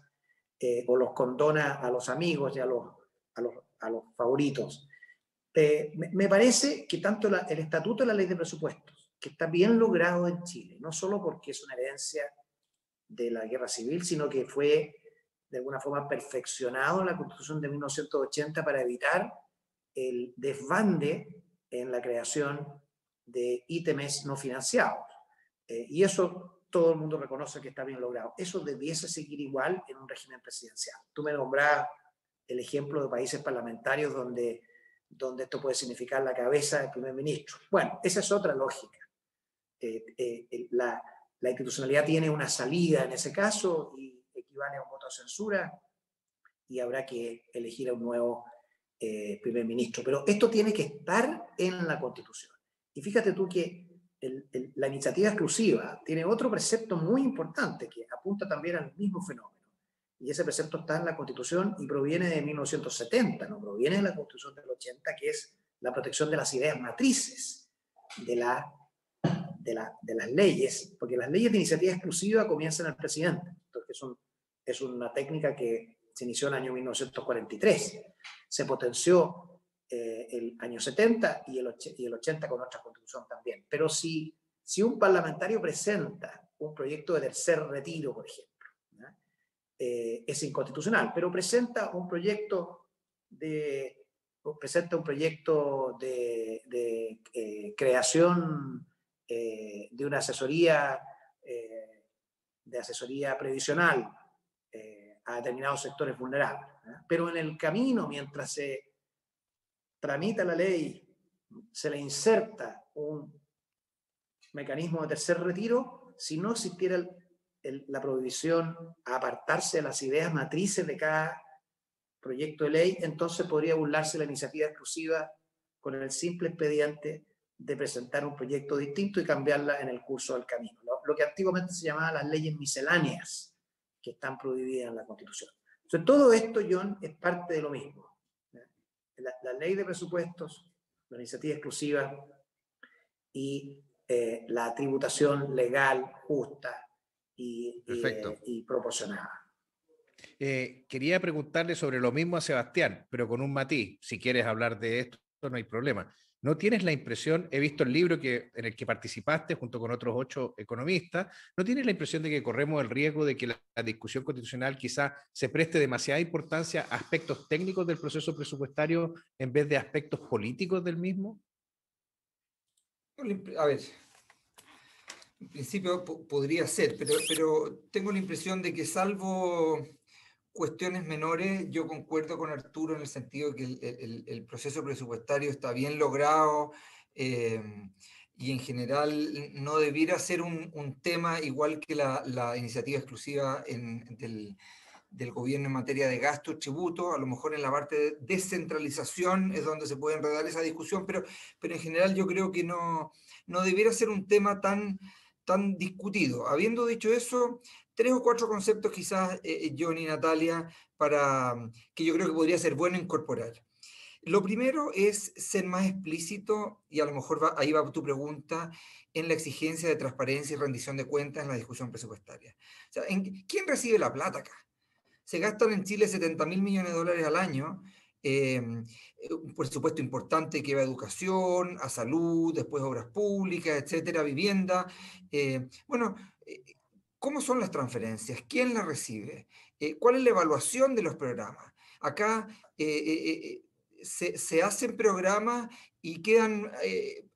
o los condona a los amigos y a los favoritos. Me parece que tanto el Estatuto de la Ley de Presupuestos, que está bien logrado en Chile, no solo porque es una herencia de la Guerra Civil, sino que fue de alguna forma perfeccionado en la Constitución de 1980 para evitar el desbande en la creación de ítems no financiados. Y eso todo el mundo reconoce que está bien logrado. Eso debiese seguir igual en un régimen presidencial. Tú me nombrabas el ejemplo de países parlamentarios donde esto puede significar la cabeza del primer ministro. Bueno, esa es otra lógica. La institucionalidad tiene una salida en ese caso y equivale a un voto de censura y habrá que elegir a un nuevo primer ministro. Pero esto tiene que estar en la Constitución. Y fíjate tú que la iniciativa exclusiva tiene otro precepto muy importante que apunta también al mismo fenómeno. Y ese precepto está en la Constitución y proviene de 1970, no proviene de la Constitución del 80, que es la protección de las ideas matrices de las leyes, porque las leyes de iniciativa exclusiva comienzan al presidente. Entonces es una técnica que se inició en el año 1943. Se potenció el año 70 y el 80 con nuestra Constitución también. Pero si un parlamentario presenta un proyecto de tercer retiro, por ejemplo, es inconstitucional, pero presenta un proyecto de creación de una asesoría previsional a determinados sectores vulnerables. Pero en el camino, mientras se tramita la ley, se le inserta un mecanismo de tercer retiro, si no existiera la prohibición a apartarse de las ideas matrices de cada proyecto de ley, entonces podría burlarse la iniciativa exclusiva con el simple expediente de presentar un proyecto distinto y cambiarla en el curso del camino. Lo que antiguamente se llamaba las leyes misceláneas, que están prohibidas en la Constitución. Entonces, todo esto, John, es parte de lo mismo. La ley de presupuestos, la iniciativa exclusiva y la tributación legal, justa y proporcionada. Quería preguntarle sobre lo mismo a Sebastián, pero con un matiz. Si quieres hablar de esto, no hay problema. ¿No tienes la impresión, he visto el libro en el que participaste junto con otros 8 economistas, ¿no tienes la impresión de que corremos el riesgo de que la discusión constitucional quizá se preste demasiada importancia a aspectos técnicos del proceso presupuestario en vez de aspectos políticos del mismo? A ver, en principio podría ser, pero tengo la impresión de que salvo cuestiones menores, yo concuerdo con Arturo en el sentido de que el proceso presupuestario está bien logrado y en general no debiera ser un tema igual que la iniciativa exclusiva del gobierno en materia de gastos, tributos. A lo mejor en la parte de descentralización es donde se puede enredar esa discusión, pero en general yo creo que no debiera ser un tema tan discutido. Habiendo dicho eso, 3 o 4 conceptos quizás, John y Natalia, que yo creo que podría ser bueno incorporar. Lo primero es ser más explícito, y a lo mejor ahí va tu pregunta, en la exigencia de transparencia y rendición de cuentas en la discusión presupuestaria. O sea, ¿quién recibe la plata acá? Se gastan en Chile 70.000 millones de dólares al año, un presupuesto importante que va a educación, a salud, después obras públicas, etcétera, vivienda. Bueno, ¿cómo son las transferencias? ¿Quién las recibe? ¿Cuál es la evaluación de los programas? Acá se hacen programas y quedan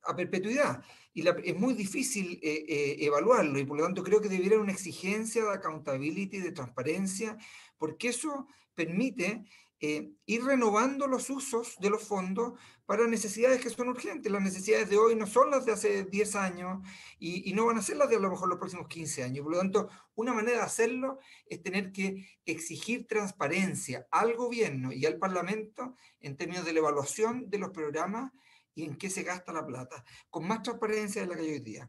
a perpetuidad. Y es muy difícil evaluarlo, y por lo tanto creo que debería haber una exigencia de accountability, de transparencia, porque eso permite ir renovando los usos de los fondos para necesidades que son urgentes. Las necesidades de hoy no son las de hace 10 años y no van a ser las de a lo mejor los próximos 15 años. Por lo tanto, una manera de hacerlo es tener que exigir transparencia al gobierno y al Parlamento en términos de la evaluación de los programas y en qué se gasta la plata, con más transparencia de la que hay hoy día.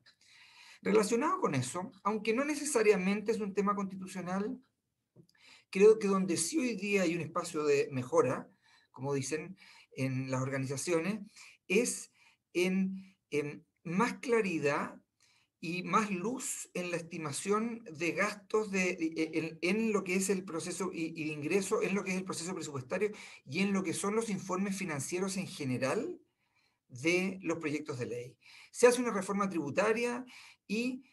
Relacionado con eso, aunque no necesariamente es un tema constitucional, creo que donde sí hoy día hay un espacio de mejora, como dicen en las organizaciones, es en más claridad y más luz en la estimación de gastos en lo que es el proceso y de ingreso, en lo que es el proceso presupuestario y en lo que son los informes financieros en general de los proyectos de ley. Se hace una reforma tributaria y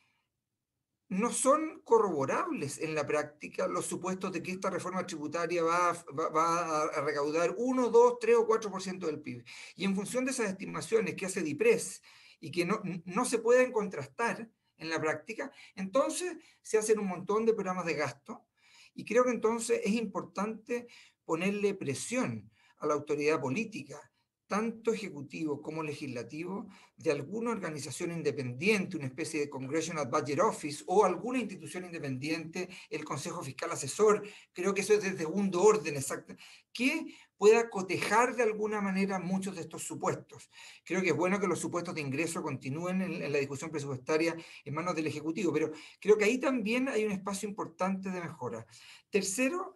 no son corroborables en la práctica los supuestos de que esta reforma tributaria va a recaudar 1, 2, 3 o 4% del PIB. Y en función de esas estimaciones que hace DIPRES y que no se pueden contrastar en la práctica, entonces se hacen un montón de programas de gasto y creo que entonces es importante ponerle presión a la autoridad política, tanto ejecutivo como legislativo, de alguna organización independiente, una especie de Congressional Budget Office o alguna institución independiente, el Consejo Fiscal Asesor, creo que eso es de segundo orden, exacto, que pueda cotejar de alguna manera muchos de estos supuestos. Creo que es bueno que los supuestos de ingreso continúen en la discusión presupuestaria en manos del Ejecutivo, pero creo que ahí también hay un espacio importante de mejora. Tercero,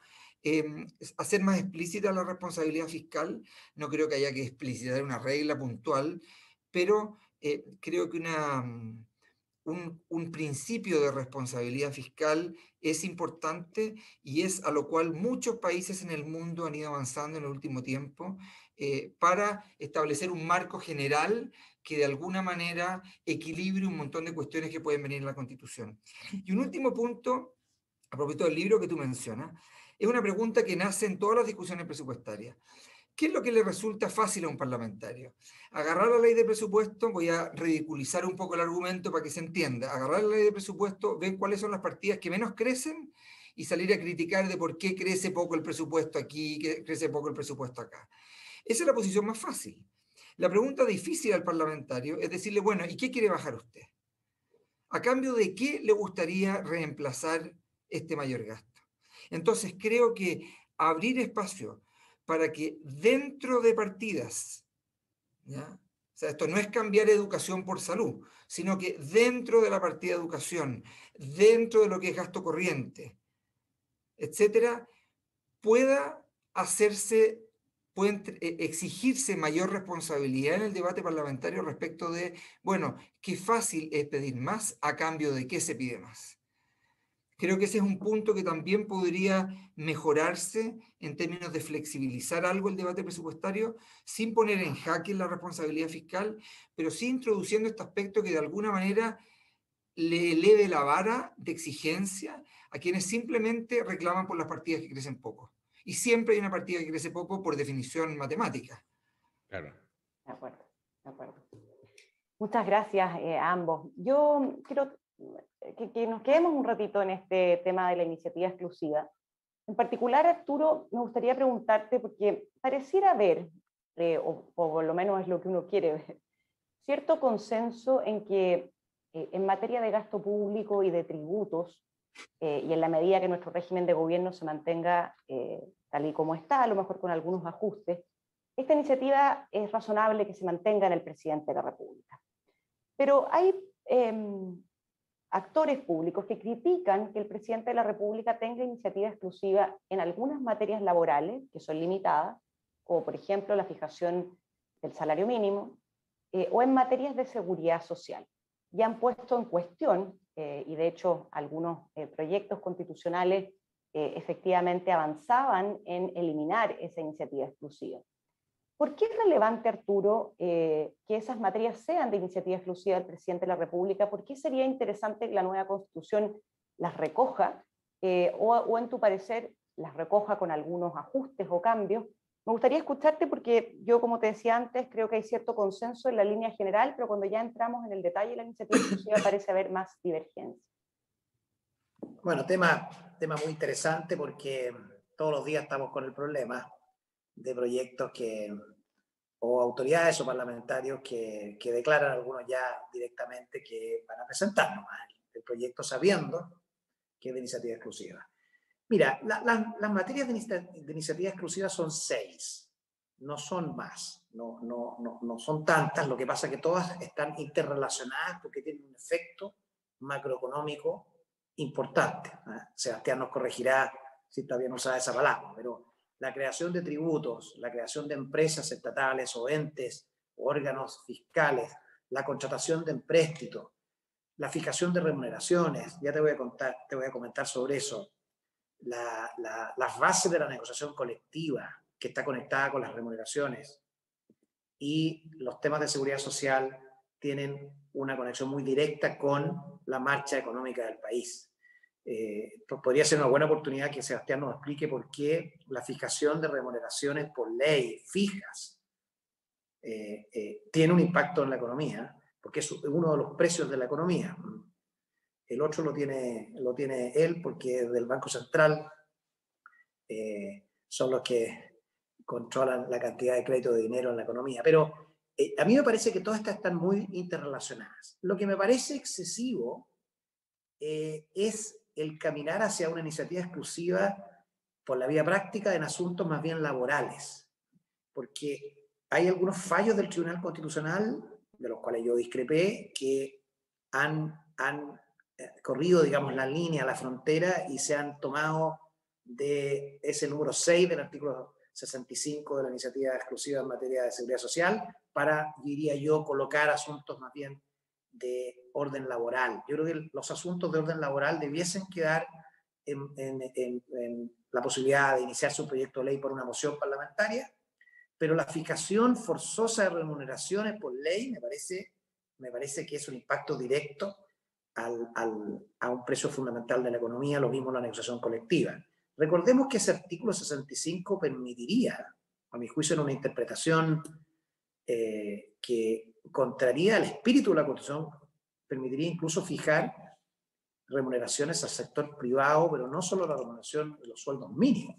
hacer más explícita la responsabilidad fiscal. No creo que haya que explicitar una regla puntual, pero creo que un principio de responsabilidad fiscal es importante y es a lo cual muchos países en el mundo han ido avanzando en el último tiempo para establecer un marco general que de alguna manera equilibre un montón de cuestiones que pueden venir en la Constitución. Y un último punto, a propósito del libro que tú mencionas, es una pregunta que nace en todas las discusiones presupuestarias. ¿Qué es lo que le resulta fácil a un parlamentario? Agarrar la ley de presupuesto, voy a ridiculizar un poco el argumento para que se entienda, agarrar la ley de presupuesto, ver cuáles son las partidas que menos crecen y salir a criticar de por qué crece poco el presupuesto aquí, que crece poco el presupuesto acá. Esa es la posición más fácil. La pregunta difícil al parlamentario es decirle, bueno, ¿y qué quiere bajar usted? ¿A cambio de qué le gustaría reemplazar este mayor gasto? Entonces creo que abrir espacio para que dentro de partidas, ¿ya? O sea, esto no es cambiar educación por salud, sino que dentro de la partida de educación, dentro de lo que es gasto corriente, etcétera, pueda exigirse mayor responsabilidad en el debate parlamentario respecto de, bueno, qué fácil es pedir más a cambio de qué se pide más. Creo que ese es un punto que también podría mejorarse en términos de flexibilizar algo el debate presupuestario, sin poner en jaque la responsabilidad fiscal, pero sí introduciendo este aspecto que de alguna manera le eleve la vara de exigencia a quienes simplemente reclaman por las partidas que crecen poco. Y siempre hay una partida que crece poco por definición matemática. Claro. De acuerdo, de acuerdo. Muchas gracias a ambos. Yo quiero que nos quedemos un ratito en este tema de la iniciativa exclusiva. En particular, Arturo, me gustaría preguntarte, porque pareciera haber, o por lo menos es lo que uno quiere ver, cierto consenso en que en materia de gasto público y de tributos, y en la medida que nuestro régimen de gobierno se mantenga tal y como está, a lo mejor con algunos ajustes, esta iniciativa es razonable que se mantenga en el presidente de la República. Pero hay actores públicos que critican que el presidente de la República tenga iniciativa exclusiva en algunas materias laborales, que son limitadas, como por ejemplo la fijación del salario mínimo, o en materias de seguridad social. Y han puesto en cuestión, y de hecho algunos proyectos constitucionales efectivamente avanzaban en eliminar esa iniciativa exclusiva. ¿Por qué es relevante, Arturo, que esas materias sean de iniciativa exclusiva del presidente de la República? ¿Por qué sería interesante que la nueva Constitución las recoja, o en tu parecer las recoja con algunos ajustes o cambios? Me gustaría escucharte porque yo, como te decía antes, creo que hay cierto consenso en la línea general, pero cuando ya entramos en el detalle de la iniciativa exclusiva parece haber más divergencia. Bueno, tema muy interesante porque todos los días estamos con el problema de proyectos o autoridades o parlamentarios que declaran algunos ya directamente que van a presentarnos el proyecto sabiendo que es de iniciativa exclusiva. Mira, las materias de iniciativa exclusiva son 6, no son más, no son tantas, lo que pasa es que todas están interrelacionadas porque tienen un efecto macroeconómico importante. Sebastián nos corregirá si todavía no sabe esa palabra, pero la creación de tributos, la creación de empresas estatales o entes, órganos fiscales, la contratación de empréstitos, la fijación de remuneraciones, ya te voy a comentar sobre eso, las bases de la negociación colectiva que está conectada con las remuneraciones y los temas de seguridad social tienen una conexión muy directa con la marcha económica del país. Podría ser una buena oportunidad que Sebastián nos explique por qué la fijación de remuneraciones por ley fijas tiene un impacto en la economía, porque es uno de los precios de la economía. El otro lo tiene él porque del Banco Central son los que controlan la cantidad de crédito de dinero en la economía. Pero a mí me parece que todas estas están muy interrelacionadas. Lo que me parece excesivo es el caminar hacia una iniciativa exclusiva por la vía práctica en asuntos más bien laborales, porque hay algunos fallos del Tribunal Constitucional, de los cuales yo discrepé, que han corrido, digamos, la línea, la frontera, y se han tomado de ese número 6 del artículo 65 de la iniciativa exclusiva en materia de seguridad social para, diría yo, colocar asuntos más bien de orden laboral. Yo creo que los asuntos de orden laboral debiesen quedar en la posibilidad de iniciarse un proyecto de ley por una moción parlamentaria, pero la fijación forzosa de remuneraciones por ley me parece que es un impacto directo a un precio fundamental de la economía, lo mismo en la negociación colectiva. Recordemos que ese artículo 65 permitiría, a mi juicio, en una interpretación que contraría el espíritu de la Constitución, permitiría incluso fijar remuneraciones al sector privado, pero no solo la remuneración de los sueldos mínimos,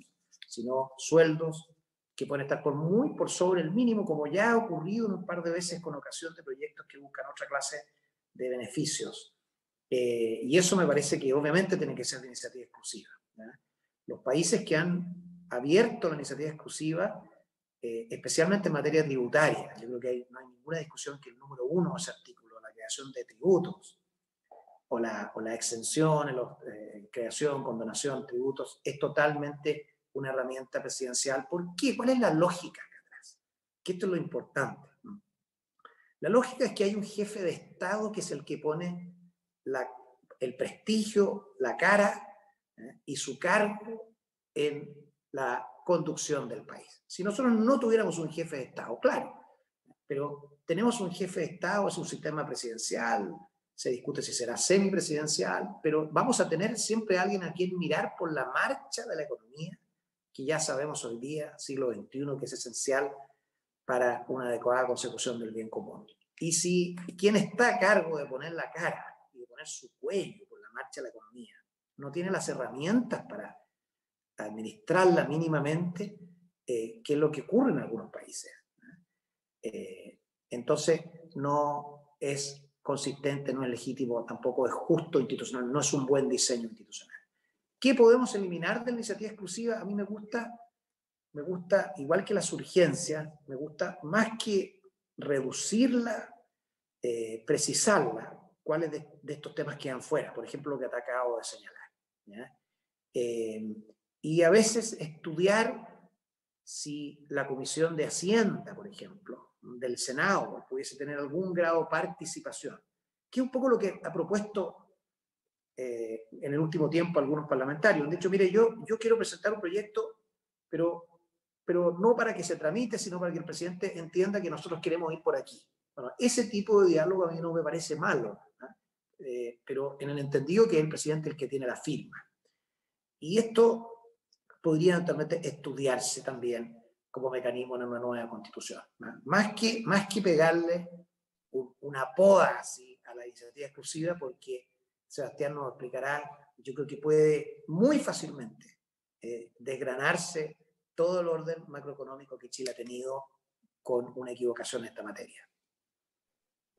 sino sueldos que pueden estar muy por sobre el mínimo, como ya ha ocurrido un par de veces con ocasión de proyectos que buscan otra clase de beneficios. Y eso me parece que obviamente tiene que ser de iniciativa exclusiva, ¿ya? Los países que han abierto la iniciativa exclusiva, especialmente en materia tributaria, yo creo que no hay ninguna discusión que el número 1 de ese artículo, la creación de tributos, o la exención, creación, condonación, tributos, es totalmente una herramienta presidencial. ¿Por qué? ¿Cuál es la lógica acá atrás? Que esto es lo importante. La lógica es que hay un jefe de Estado que es el que pone el prestigio, la cara y su cargo en la conducción del país. Si nosotros no tuviéramos un jefe de Estado, claro, pero tenemos un jefe de Estado, es un sistema presidencial, se discute si será semipresidencial, pero vamos a tener siempre a alguien a quien mirar por la marcha de la economía, que ya sabemos hoy día, siglo XXI, que es esencial para una adecuada consecución del bien común. Y si quien está a cargo de poner la cara y de poner su cuello por la marcha de la economía no tiene las herramientas para administrarla mínimamente, que es lo que ocurre en algunos países, entonces no es consistente, no es legítimo, tampoco es justo institucional, no es un buen diseño institucional. ¿Qué podemos eliminar de la iniciativa exclusiva? A mí me gusta, igual que las urgencias, me gusta más que reducirla, precisarla, cuáles de estos temas quedan fuera, por ejemplo, lo que te acabo de señalar, ¿ya? Y a veces estudiar si la Comisión de Hacienda, por ejemplo, del Senado, pudiese tener algún grado de participación, que es un poco lo que ha propuesto en el último tiempo algunos parlamentarios. De hecho, mire, yo quiero presentar un proyecto, pero no para que se tramite, sino para que el presidente entienda que nosotros queremos ir por aquí. Bueno, ese tipo de diálogo a mí no me parece malo, pero en el entendido que es el presidente el que tiene la firma. Y esto podría eventualmente estudiarse también como mecanismo en una nueva constitución. Más que pegarle una poda así a la iniciativa exclusiva, porque Sebastián nos explicará, yo creo que puede muy fácilmente desgranarse todo el orden macroeconómico que Chile ha tenido con una equivocación en esta materia.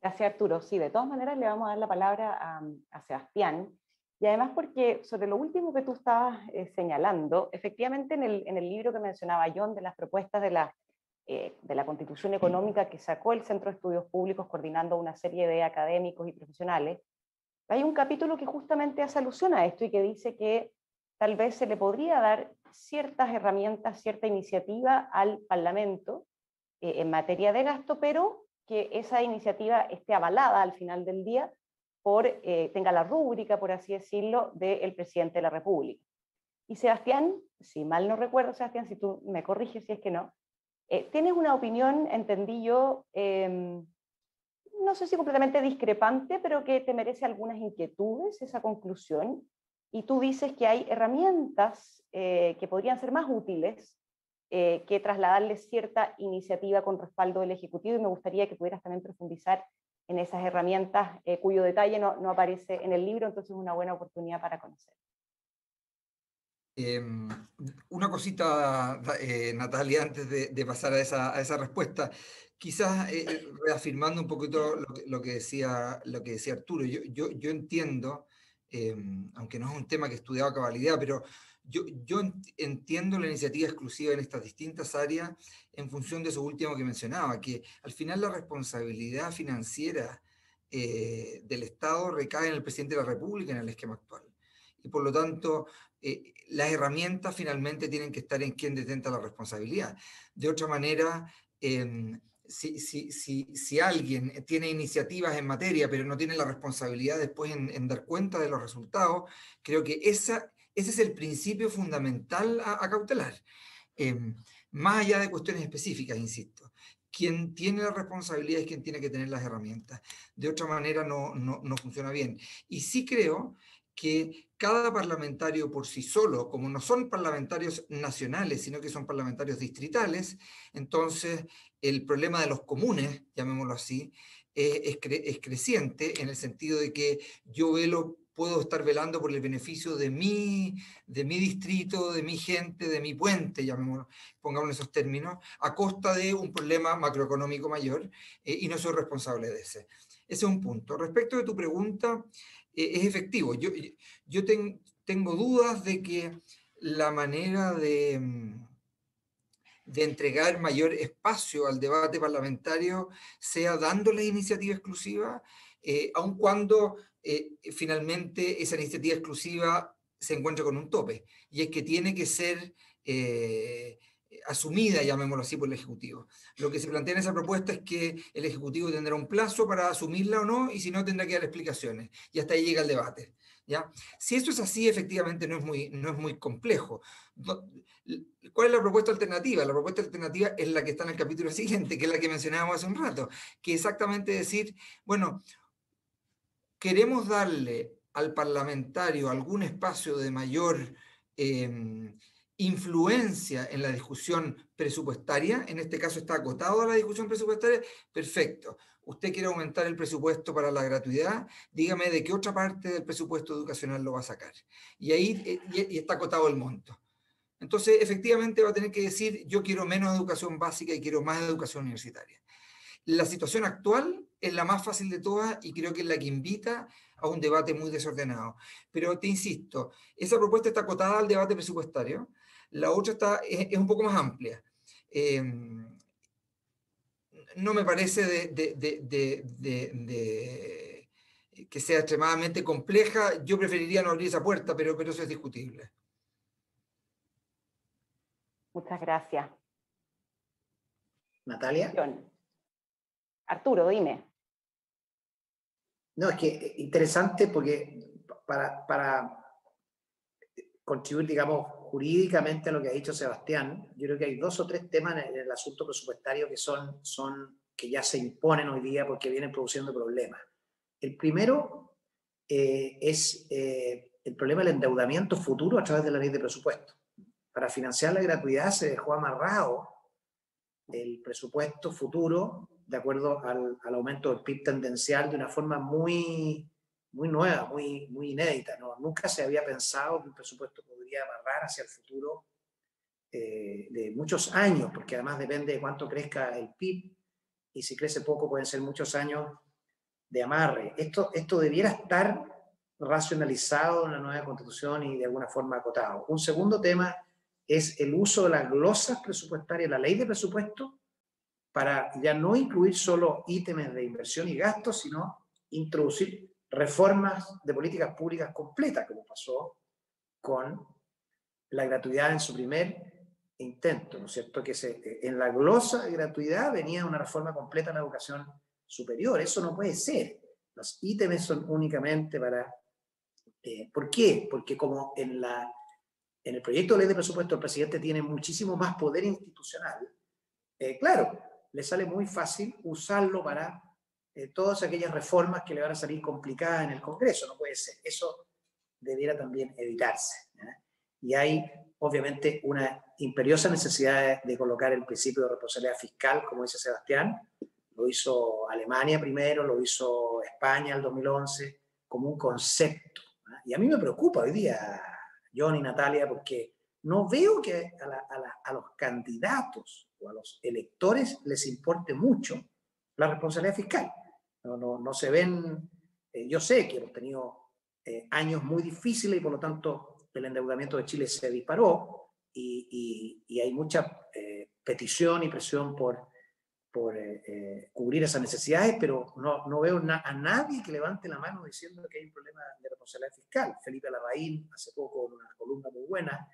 Gracias, Arturo. Sí, de todas maneras le vamos a dar la palabra a Sebastián. Y además porque sobre lo último que tú estabas señalando, efectivamente en el libro que mencionaba John de las propuestas de la Constitución Económica que sacó el Centro de Estudios Públicos coordinando una serie de académicos y profesionales, hay un capítulo que justamente hace alusión a esto y que dice que tal vez se le podría dar ciertas herramientas, cierta iniciativa al Parlamento en materia de gasto, pero que esa iniciativa esté avalada al final del día tenga la rúbrica, por así decirlo, del presidente de la República. Y Sebastián, si mal no recuerdo, Sebastián, si tú me corriges si es que no, tienes una opinión, entendí yo, no sé si completamente discrepante, pero que te merece algunas inquietudes esa conclusión, y tú dices que hay herramientas que podrían ser más útiles que trasladarles cierta iniciativa con respaldo del Ejecutivo, y me gustaría que pudieras también profundizar en esas herramientas cuyo detalle no aparece en el libro, entonces es una buena oportunidad para conocer. Una cosita, Natalia, antes de pasar a esa respuesta, quizás reafirmando un poquito lo que decía Arturo, yo entiendo, aunque no es un tema que he estudiado a cabalidad, pero yo entiendo la iniciativa exclusiva en estas distintas áreas en función de eso último que mencionaba, que al final la responsabilidad financiera del Estado recae en el presidente de la República en el esquema actual. Y por lo tanto, las herramientas finalmente tienen que estar en quien detenta la responsabilidad. De otra manera, si alguien tiene iniciativas en materia, pero no tiene la responsabilidad después en dar cuenta de los resultados, creo que ese es el principio fundamental a cautelar. Más allá de cuestiones específicas, insisto. Quien tiene la responsabilidad es quien tiene que tener las herramientas. De otra manera no funciona bien. Y sí creo que cada parlamentario por sí solo, como no son parlamentarios nacionales, sino que son parlamentarios distritales, entonces el problema de los comunes, llamémoslo así, es creciente en el sentido de que yo puedo estar velando por el beneficio de mi distrito, de mi gente, de mi puente, llamémoslo, pongamos esos términos, a costa de un problema macroeconómico mayor, y no soy responsable de ese. Ese es un punto. Respecto de tu pregunta, es efectivo. Yo tengo dudas de que la manera de entregar mayor espacio al debate parlamentario sea dándole iniciativa exclusiva, aun cuando finalmente esa iniciativa exclusiva se encuentra con un tope, y es que tiene que ser asumida, llamémoslo así, por el Ejecutivo. Lo que se plantea en esa propuesta es que el Ejecutivo tendrá un plazo para asumirla o no, y si no, tendrá que dar explicaciones. Y hasta ahí llega el debate, ¿ya? Si esto es así, efectivamente no es muy complejo. ¿Cuál es la propuesta alternativa? La propuesta alternativa es la que está en el capítulo siguiente, que es la que mencionábamos hace un rato, que exactamente decir, bueno, queremos darle al parlamentario algún espacio de mayor influencia en la discusión presupuestaria. En este caso está acotado a la discusión presupuestaria. Perfecto. Usted quiere aumentar el presupuesto para la gratuidad, dígame de qué otra parte del presupuesto educacional lo va a sacar. Y ahí está acotado el monto. Entonces, efectivamente va a tener que decir, yo quiero menos educación básica y quiero más educación universitaria. La situación actual es la más fácil de todas y creo que es la que invita a un debate muy desordenado. Pero te insisto, esa propuesta está acotada al debate presupuestario. La otra es un poco más amplia. No me parece que sea extremadamente compleja. Yo preferiría no abrir esa puerta, pero eso es discutible. Muchas gracias. Natalia. Arturo, dime. No, es que interesante porque para contribuir, digamos, jurídicamente a lo que ha dicho Sebastián, yo creo que hay 2 o 3 temas en el asunto presupuestario que ya se imponen hoy día porque vienen produciendo problemas. El primero es el problema del endeudamiento futuro a través de la ley de presupuesto. Para financiar la gratuidad se dejó amarrado el presupuesto futuro de acuerdo al aumento del PIB tendencial de una forma muy nueva, muy inédita, ¿no? Nunca se había pensado que un presupuesto podría amarrar hacia el futuro de muchos años, porque además depende de cuánto crezca el PIB, y si crece poco pueden ser muchos años de amarre. Esto debiera estar racionalizado en la nueva Constitución y de alguna forma acotado. Un segundo tema es el uso de las glosas presupuestarias, la ley de presupuesto, para ya no incluir solo ítems de inversión y gastos, sino introducir reformas de políticas públicas completas, como pasó con la gratuidad en su primer intento, ¿no es cierto? Que en la glosa de gratuidad venía una reforma completa en la educación superior. Eso no puede ser. Los ítems son únicamente para... ¿Por qué? Porque como en el proyecto de ley de presupuesto el presidente tiene muchísimo más poder institucional, claro, le sale muy fácil usarlo para todas aquellas reformas que le van a salir complicadas en el Congreso. No puede ser. Eso debiera también evitarse, ¿eh? Y hay, obviamente, una imperiosa necesidad de colocar el principio de responsabilidad fiscal, como dice Sebastián. Lo hizo Alemania primero, lo hizo España en el 2011, como un concepto, ¿eh? Y a mí me preocupa hoy día, John y Natalia, porque no veo que a los candidatos o a los electores les importe mucho la responsabilidad fiscal. No se ven... yo sé que hemos tenido años muy difíciles y por lo tanto el endeudamiento de Chile se disparó y hay mucha petición y presión por cubrir esas necesidades, pero no veo a nadie que levante la mano diciendo que hay un problema de responsabilidad fiscal. Felipe Larraín hace poco en una columna muy buena,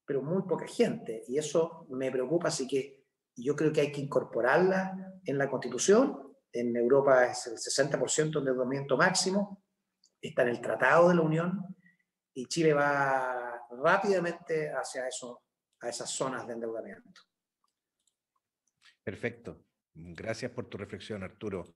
pero muy poca gente, y eso me preocupa, así que yo creo que hay que incorporarla en la Constitución. En Europa es el 60% de endeudamiento máximo, está en el Tratado de la Unión, y Chile va rápidamente hacia a esas zonas de endeudamiento. Perfecto. Gracias por tu reflexión, Arturo.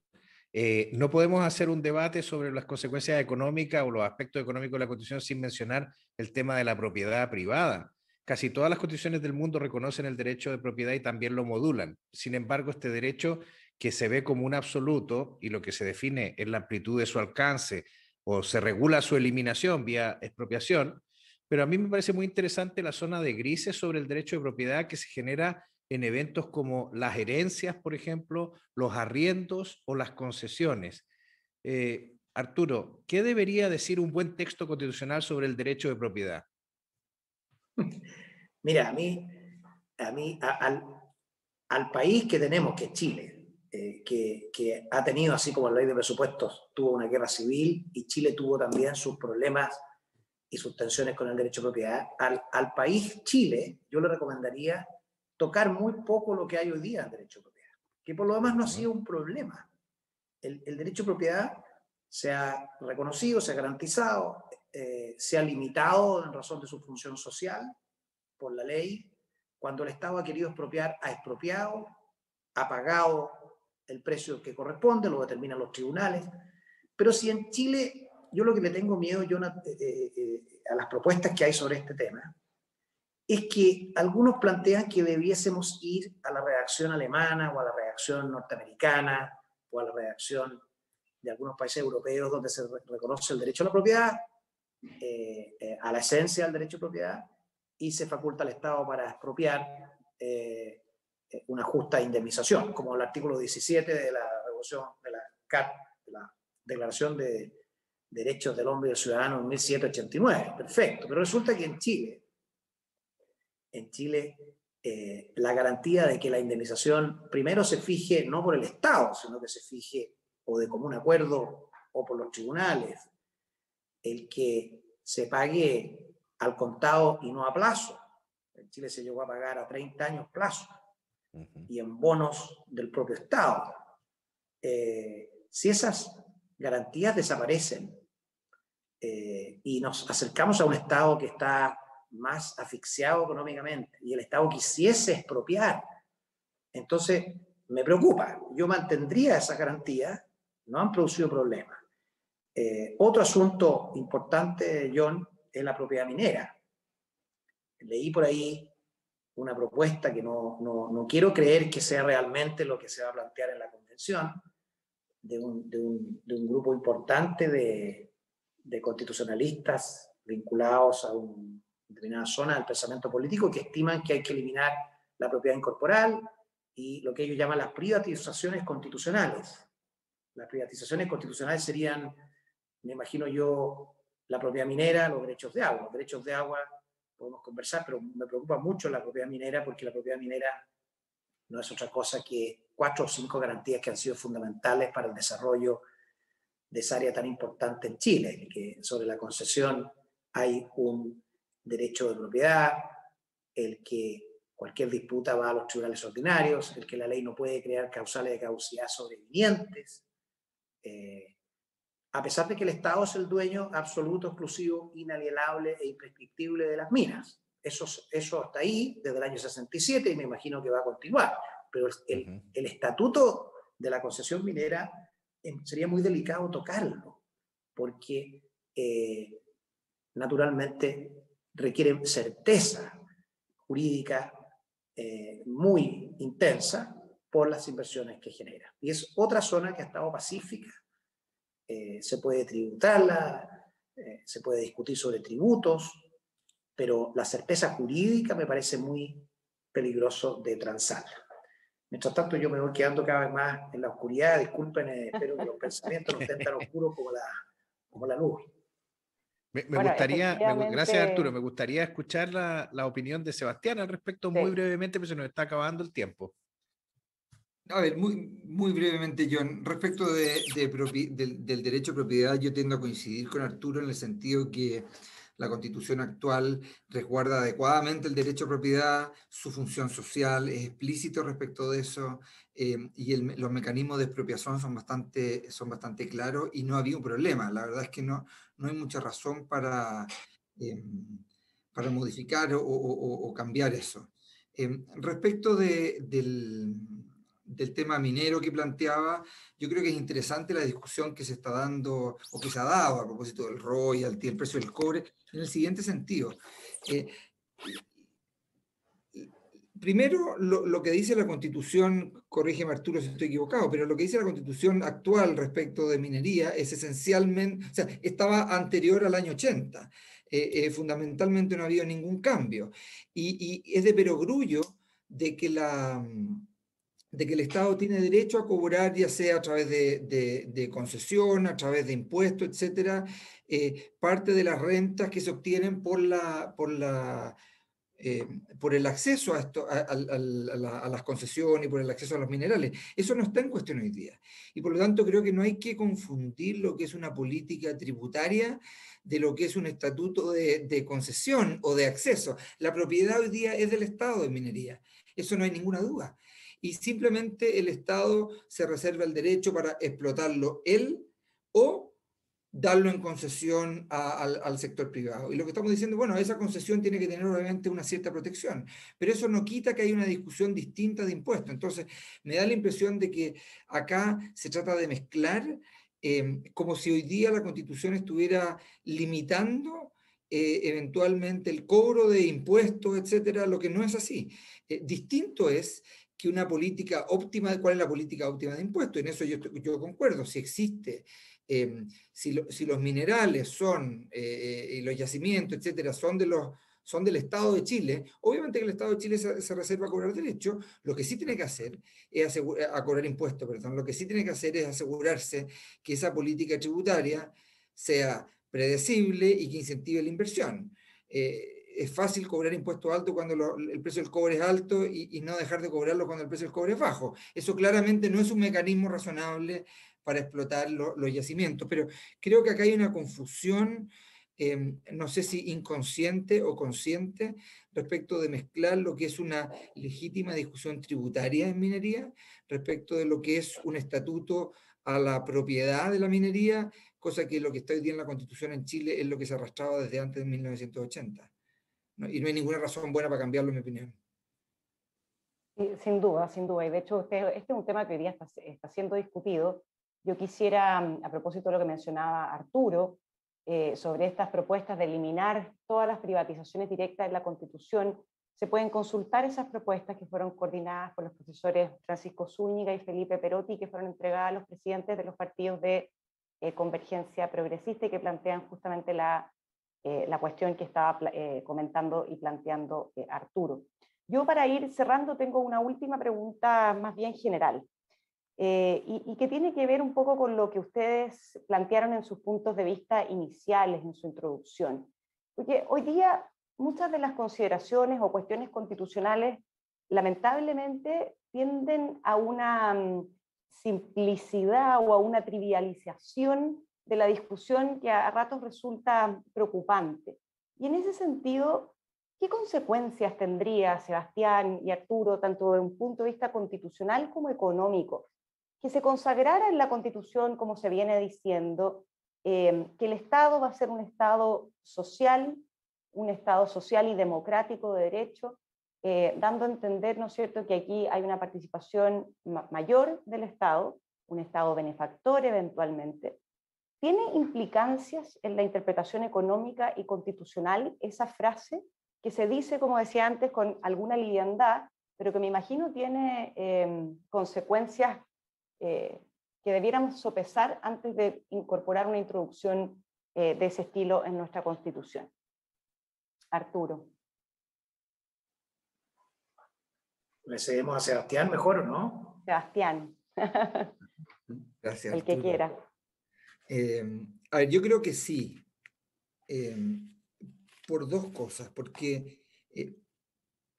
No podemos hacer un debate sobre las consecuencias económicas o los aspectos económicos de la Constitución sin mencionar el tema de la propiedad privada. Casi todas las constituciones del mundo reconocen el derecho de propiedad y también lo modulan. Sin embargo, este derecho, que se ve como un absoluto y lo que se define es la amplitud de su alcance o se regula su eliminación vía expropiación, pero a mí me parece muy interesante la zona de grises sobre el derecho de propiedad que se genera en eventos como las herencias, por ejemplo, los arriendos o las concesiones. Arturo, ¿qué debería decir un buen texto constitucional sobre el derecho de propiedad? Mira, al país que tenemos, que es Chile, que ha tenido, así como la ley de presupuestos tuvo una guerra civil, y Chile tuvo también sus problemas y sus tensiones con el derecho de propiedad, al país Chile yo le recomendaría tocar muy poco lo que hay hoy día en derecho de propiedad, que por lo demás no ha sido un problema. El derecho de propiedad se ha reconocido, se ha garantizado, se ha limitado en razón de su función social por la ley. Cuando el Estado ha querido expropiar, ha expropiado, ha pagado el precio que corresponde, lo determinan los tribunales. Pero si en Chile, yo lo que le tengo miedo, a las propuestas que hay sobre este tema, es que algunos plantean que debiésemos ir a la redacción alemana o a la redacción norteamericana o a la redacción de algunos países europeos donde se reconoce el derecho a la propiedad, a la esencia del derecho de propiedad, y se faculta al Estado para expropiar una justa indemnización, como el artículo 17 de la Revolución, de la CAT, de la Declaración de Derechos del Hombre y del Ciudadano en 1789. Perfecto, pero resulta que en Chile, la garantía de que la indemnización primero se fije no por el Estado, sino que se fije o de común acuerdo o por los tribunales, el que se pague al contado y no a plazo. En Chile se llegó a pagar a 30 años plazo y en bonos del propio Estado. Si esas garantías desaparecen y nos acercamos a un Estado que está más asfixiado económicamente y el Estado quisiese expropiar, entonces me preocupa. Yo mantendría esas garantías, no han producido problemas. Otro asunto importante, John, es la propiedad minera. Leí por ahí una propuesta que no quiero creer que sea realmente lo que se va a plantear en la convención, de un grupo importante de constitucionalistas vinculados a una determinada zona del pensamiento político que estiman que hay que eliminar la propiedad incorporal y lo que ellos llaman las privatizaciones constitucionales. Las privatizaciones constitucionales serían, me imagino yo, la propiedad minera, los derechos de agua. Los derechos de agua podemos conversar, pero me preocupa mucho la propiedad minera porque la propiedad minera no es otra cosa que 4 o 5 garantías que han sido fundamentales para el desarrollo de esa área tan importante en Chile, que sobre la concesión hay un derecho de propiedad, el que cualquier disputa va a los tribunales ordinarios, el que la ley no puede crear causales de caducidad sobrevivientes, a pesar de que el Estado es el dueño absoluto, exclusivo, inalienable e imprescriptible de las minas. Eso está ahí desde el año 67 y me imagino que va a continuar. Pero el estatuto de la concesión minera sería muy delicado tocarlo, porque naturalmente requiere certeza jurídica muy intensa por las inversiones que genera. Y es otra zona que ha estado pacífica. Se puede tributarla, se puede discutir sobre tributos, pero la certeza jurídica me parece muy peligroso de transar. Mientras tanto, yo me voy quedando cada vez más en la oscuridad. Disculpen, espero que los pensamientos no estén tan oscuros como la luz. Gracias Arturo, me gustaría escuchar la opinión de Sebastián al respecto muy brevemente, porque se nos está acabando el tiempo. A ver, muy brevemente, John, respecto del derecho a propiedad, yo tiendo a coincidir con Arturo en el sentido que la Constitución actual resguarda adecuadamente el derecho a propiedad, su función social es explícito respecto de eso, y los mecanismos de expropiación son bastante claros y no había un problema. La verdad es que no hay mucha razón para modificar o cambiar eso. Respecto del tema minero que planteaba, yo creo que es interesante la discusión que se está dando, o que se ha dado a propósito del royalty, el precio del cobre, en el siguiente sentido. Primero, lo que dice la Constitución, corrígeme Arturo si estoy equivocado, pero lo que dice la Constitución actual respecto de minería es esencialmente, o sea, estaba anterior al año 80. Fundamentalmente no ha habido ningún cambio. Y es de perogrullo de que el Estado tiene derecho a cobrar, ya sea a través de concesión, a través de impuestos, etcétera, parte de las rentas que se obtienen por la por el acceso a las concesiones y por el acceso a los minerales. Eso no está en cuestión hoy día. Y por lo tanto creo que no hay que confundir lo que es una política tributaria de lo que es un estatuto de concesión o de acceso. La propiedad hoy día es del Estado de minería. Eso no hay ninguna duda. Y simplemente el Estado se reserva el derecho para explotarlo él o darlo en concesión al sector privado. Y lo que estamos diciendo, bueno, esa concesión tiene que tener obviamente una cierta protección, pero eso no quita que hay una discusión distinta de impuestos. Entonces, me da la impresión de que acá se trata de mezclar como si hoy día la Constitución estuviera limitando eventualmente el cobro de impuestos, etcétera, lo que no es así. Distinto es que una política óptima, ¿cuál es la política óptima de impuestos? En eso yo concuerdo, si existe si los minerales son, y los yacimientos, etcétera, son del Estado de Chile, obviamente que el Estado de Chile se reserva a cobrar derechos. Lo que sí tiene que hacer es a cobrar impuestos, perdón, lo que sí tiene que hacer es asegurarse que esa política tributaria sea predecible y que incentive la inversión. Es fácil cobrar impuestos altos cuando el precio del cobre es alto y no dejar de cobrarlo cuando el precio del cobre es bajo. Eso claramente no es un mecanismo razonable para explotar los yacimientos, pero creo que acá hay una confusión, no sé si inconsciente o consciente, respecto de mezclar lo que es una legítima discusión tributaria en minería, respecto de lo que es un estatuto a la propiedad de la minería, cosa que lo que está hoy día en la Constitución en Chile es lo que se arrastraba desde antes de 1980. ¿No? Y no hay ninguna razón buena para cambiarlo, en mi opinión. Sin duda, sin duda. Y de hecho, este es un tema que hoy día está siendo discutido. Yo quisiera, a propósito de lo que mencionaba Arturo, sobre estas propuestas de eliminar todas las privatizaciones directas en la Constitución, se pueden consultar esas propuestas que fueron coordinadas por los profesores Francisco Zúñiga y Felipe Perotti, que fueron entregadas a los presidentes de los partidos de Convergencia Progresista y que plantean justamente la cuestión que estaba comentando y planteando Arturo. Yo, para ir cerrando, tengo una última pregunta más bien general, y que tiene que ver un poco con lo que ustedes plantearon en sus puntos de vista iniciales, en su introducción. Porque hoy día muchas de las consideraciones o cuestiones constitucionales lamentablemente tienden a una simplicidad o a una trivialización de la discusión que a ratos resulta preocupante. Y en ese sentido, ¿qué consecuencias tendría, Sebastián y Arturo, tanto desde un punto de vista constitucional como económico, que se consagrara en la Constitución, como se viene diciendo, que el Estado va a ser un Estado social y democrático de derecho, dando a entender, ¿no es cierto?, que aquí hay una participación mayor del Estado, un Estado benefactor eventualmente? ¿Tiene implicancias en la interpretación económica y constitucional esa frase que se dice, como decía antes, con alguna liviandad, pero que me imagino tiene consecuencias que debiéramos sopesar antes de incorporar una introducción de ese estilo en nuestra Constitución? Arturo. ¿Le cedemos a Sebastián mejor o no? Sebastián. Gracias, El que Arturo. quiera. A ver, yo creo que sí, por dos cosas, porque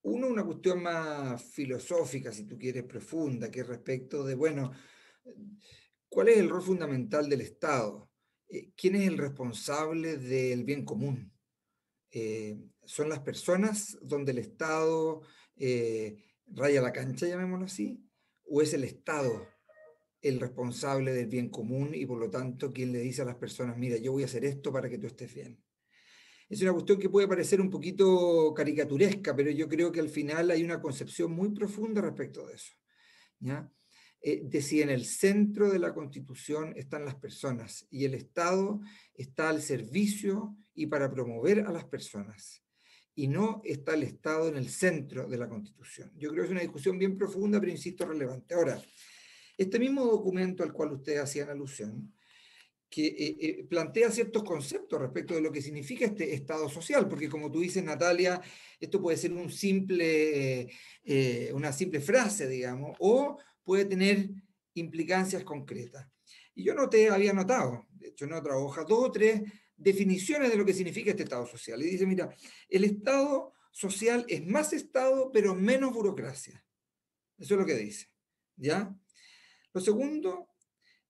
una cuestión más filosófica, si tú quieres, profunda, que es respecto de, bueno, ¿cuál es el rol fundamental del Estado? ¿Quién es el responsable del bien común? ¿Son las personas donde el Estado raya la cancha, llamémoslo así? ¿O es el Estado el responsable del bien común y por lo tanto quien le dice a las personas, mira, yo voy a hacer esto para que tú estés bien? Es una cuestión que puede parecer un poquito caricaturesca, pero yo creo que al final hay una concepción muy profunda respecto de eso, ¿ya? De si en el centro de la Constitución están las personas y el Estado está al servicio y para promover a las personas, y no está el Estado en el centro de la Constitución. Yo creo que es una discusión bien profunda, pero insisto, relevante. Ahora, este mismo documento al cual ustedes hacían alusión, que plantea ciertos conceptos respecto de lo que significa este Estado social, porque como tú dices, Natalia, esto puede ser una simple frase, digamos, o puede tener implicancias concretas. Y yo había notado, de hecho en otra hoja, 2 o 3 definiciones de lo que significa este Estado social. Y dice, mira, el Estado social es más Estado, pero menos burocracia. Eso es lo que dice, ¿ya? Lo segundo,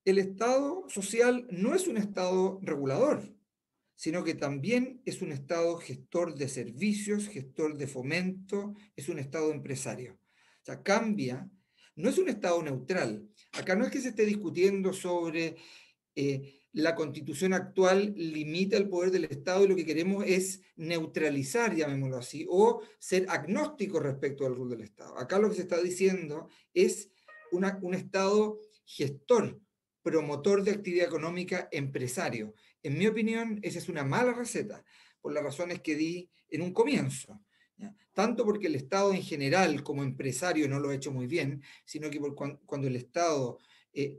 el Estado social no es un Estado regulador, sino que también es un Estado gestor de servicios, gestor de fomento, es un Estado empresario. O sea, cambia, no es un Estado neutral. Acá no es que se esté discutiendo sobre la Constitución actual limita el poder del Estado y lo que queremos es neutralizar, llamémoslo así, o ser agnósticos respecto al rol del Estado. Acá lo que se está diciendo es un Estado gestor, promotor de actividad económica, empresario. En mi opinión, esa es una mala receta, por las razones que di en un comienzo. ¿Ya? Tanto porque el Estado en general, como empresario, no lo ha hecho muy bien, sino que cuando el Estado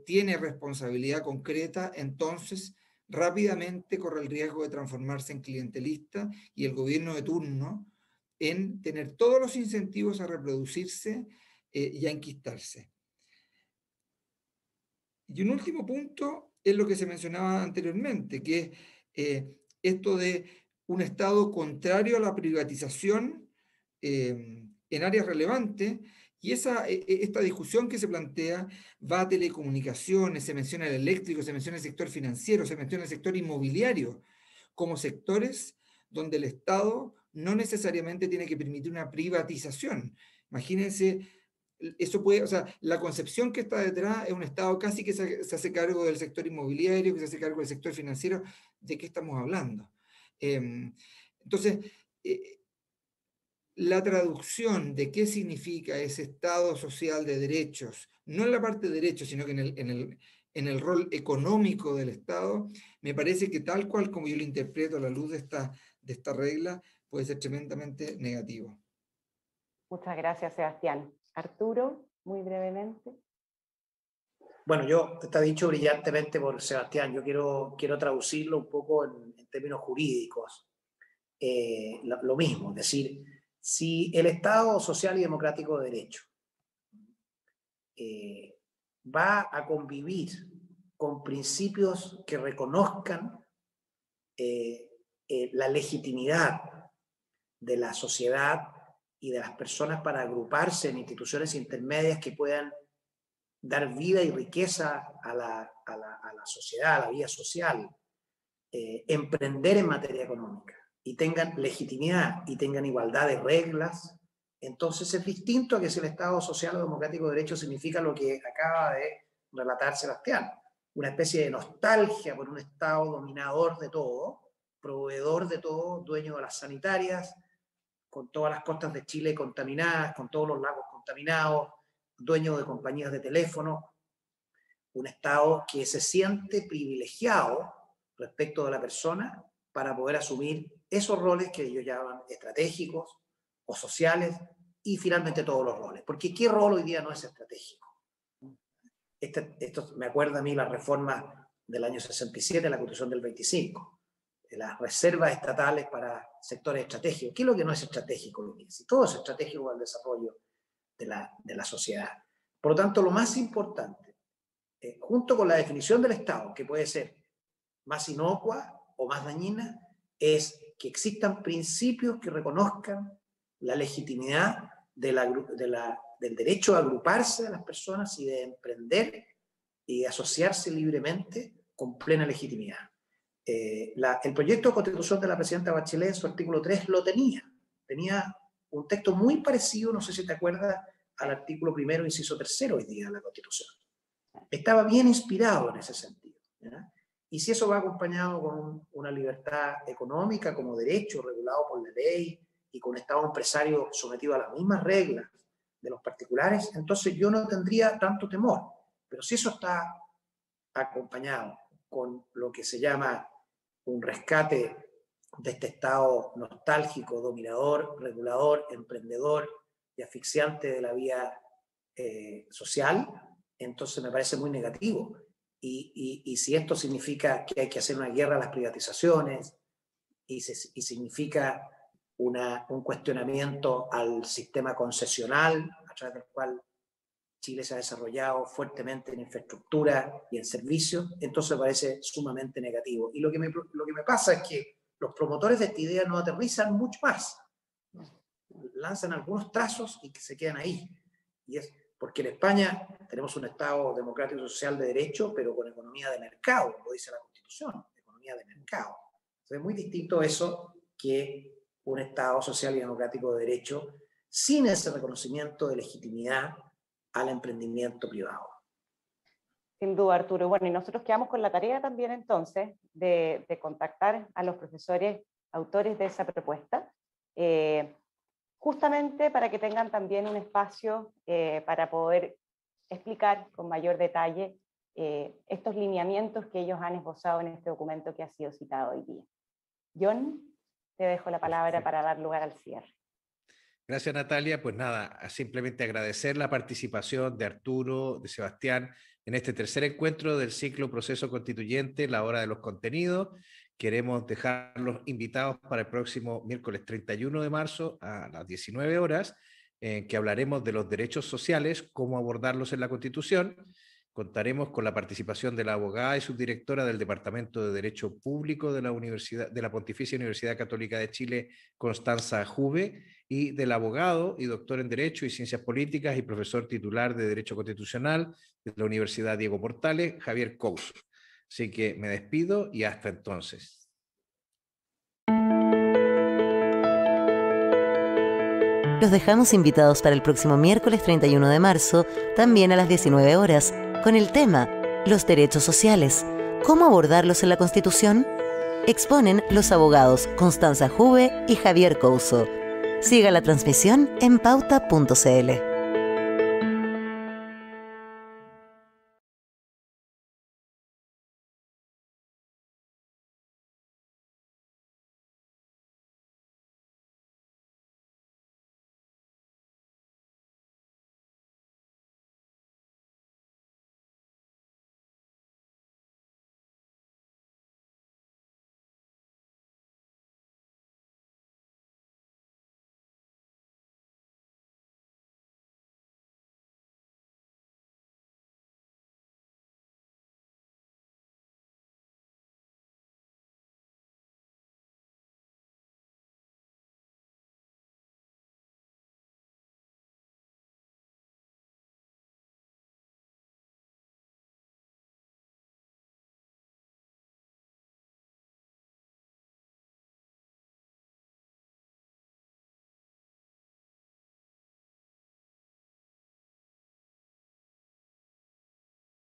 tiene responsabilidad concreta, entonces rápidamente corre el riesgo de transformarse en clientelista y el gobierno de turno en tener todos los incentivos a reproducirse y a enquistarse. Y un último punto es lo que se mencionaba anteriormente, que es esto de un Estado contrario a la privatización en áreas relevantes, y esta discusión que se plantea va a telecomunicaciones, se menciona el eléctrico, se menciona el sector financiero, se menciona el sector inmobiliario, como sectores donde el Estado no necesariamente tiene que permitir una privatización. Imagínense, eso puede, o sea, la concepción que está detrás es un Estado casi que se hace cargo del sector inmobiliario, que se hace cargo del sector financiero. ¿De qué estamos hablando? Entonces, la traducción de qué significa ese Estado social de derechos, no en la parte de derechos, sino que en el rol económico del Estado, me parece que tal cual como yo lo interpreto a la luz de esta regla, puede ser tremendamente negativo. Muchas gracias, Sebastián. Arturo, muy brevemente. Bueno, está dicho brillantemente por Sebastián. Yo quiero traducirlo un poco en términos jurídicos. Lo mismo, es decir, si el Estado social y democrático de derecho va a convivir con principios que reconozcan la legitimidad de la sociedad y de las personas para agruparse en instituciones intermedias que puedan dar vida y riqueza a la sociedad, a la vida social, emprender en materia económica y tengan legitimidad y tengan igualdad de reglas, entonces es distinto a que si el Estado social o democrático de derecho significa lo que acaba de relatar Sebastián, una especie de nostalgia por un Estado dominador de todo, proveedor de todo, dueño de las sanitarias, con todas las costas de Chile contaminadas, con todos los lagos contaminados, dueño de compañías de teléfono, un Estado que se siente privilegiado respecto de la persona para poder asumir esos roles que ellos llaman estratégicos o sociales y finalmente todos los roles. Porque ¿qué rol hoy día no es estratégico? Esto me acuerda a mí la reforma del año 67, la Constitución del 25, de las reservas estatales para sectores estratégicos. ¿Qué es lo que no es estratégico? Si todo es estratégico para el desarrollo de la sociedad. Por lo tanto, lo más importante, junto con la definición del Estado, que puede ser más inocua o más dañina, es que existan principios que reconozcan la legitimidad del derecho a agruparse de las personas y de emprender y de asociarse libremente con plena legitimidad. El proyecto de constitución de la presidenta Bachelet, en su artículo 3, lo tenía un texto muy parecido, no sé si te acuerdas, al artículo 1, inciso 3 hoy día de la Constitución. Estaba bien inspirado en ese sentido, ¿ya? Y si eso va acompañado con una libertad económica como derecho regulado por la ley y con un Estado empresario sometido a las mismas reglas de los particulares, entonces yo no tendría tanto temor. Pero si eso está acompañado con lo que se llama un rescate de este Estado nostálgico, dominador, regulador, emprendedor y asfixiante de la vida social, entonces me parece muy negativo. Y si esto significa que hay que hacer una guerra a las privatizaciones y significa un cuestionamiento al sistema concesional a través del cual Chile se ha desarrollado fuertemente en infraestructura y en servicios, entonces me parece sumamente negativo. Y lo que me pasa es que los promotores de esta idea no aterrizan mucho más. lanzan algunos trazos y que se quedan ahí. Y es porque en España tenemos un Estado democrático y social de derecho, pero con economía de mercado, como dice la Constitución, economía de mercado. Entonces es muy distinto eso que un Estado social y democrático de derecho sin ese reconocimiento de legitimidad al emprendimiento privado. Sin duda, Arturo. Bueno, y nosotros quedamos con la tarea también entonces de contactar a los profesores autores de esa propuesta, justamente para que tengan también un espacio para poder explicar con mayor detalle estos lineamientos que ellos han esbozado en este documento que ha sido citado hoy día. John, te dejo la palabra para dar lugar al cierre. Gracias, Natalia. Pues nada, simplemente agradecer la participación de Arturo, de Sebastián, en este tercer encuentro del ciclo Proceso Constituyente, la hora de los contenidos. Queremos dejarlos invitados para el próximo miércoles 31 de marzo a las 19 horas, en que hablaremos de los derechos sociales, cómo abordarlos en la Constitución. Contaremos con la participación de la abogada y subdirectora del Departamento de Derecho Público de la Pontificia Universidad Católica de Chile, Constanza Juve, y del abogado y doctor en Derecho y Ciencias Políticas y profesor titular de Derecho Constitucional de la Universidad Diego Portales, Javier Couso. Así que me despido y hasta entonces. Los dejamos invitados para el próximo miércoles 31 de marzo, también a las 19 horas, con el tema Los derechos sociales. ¿Cómo abordarlos en la Constitución? Exponen los abogados Constanza Juve y Javier Couso. Siga la transmisión en pauta.cl.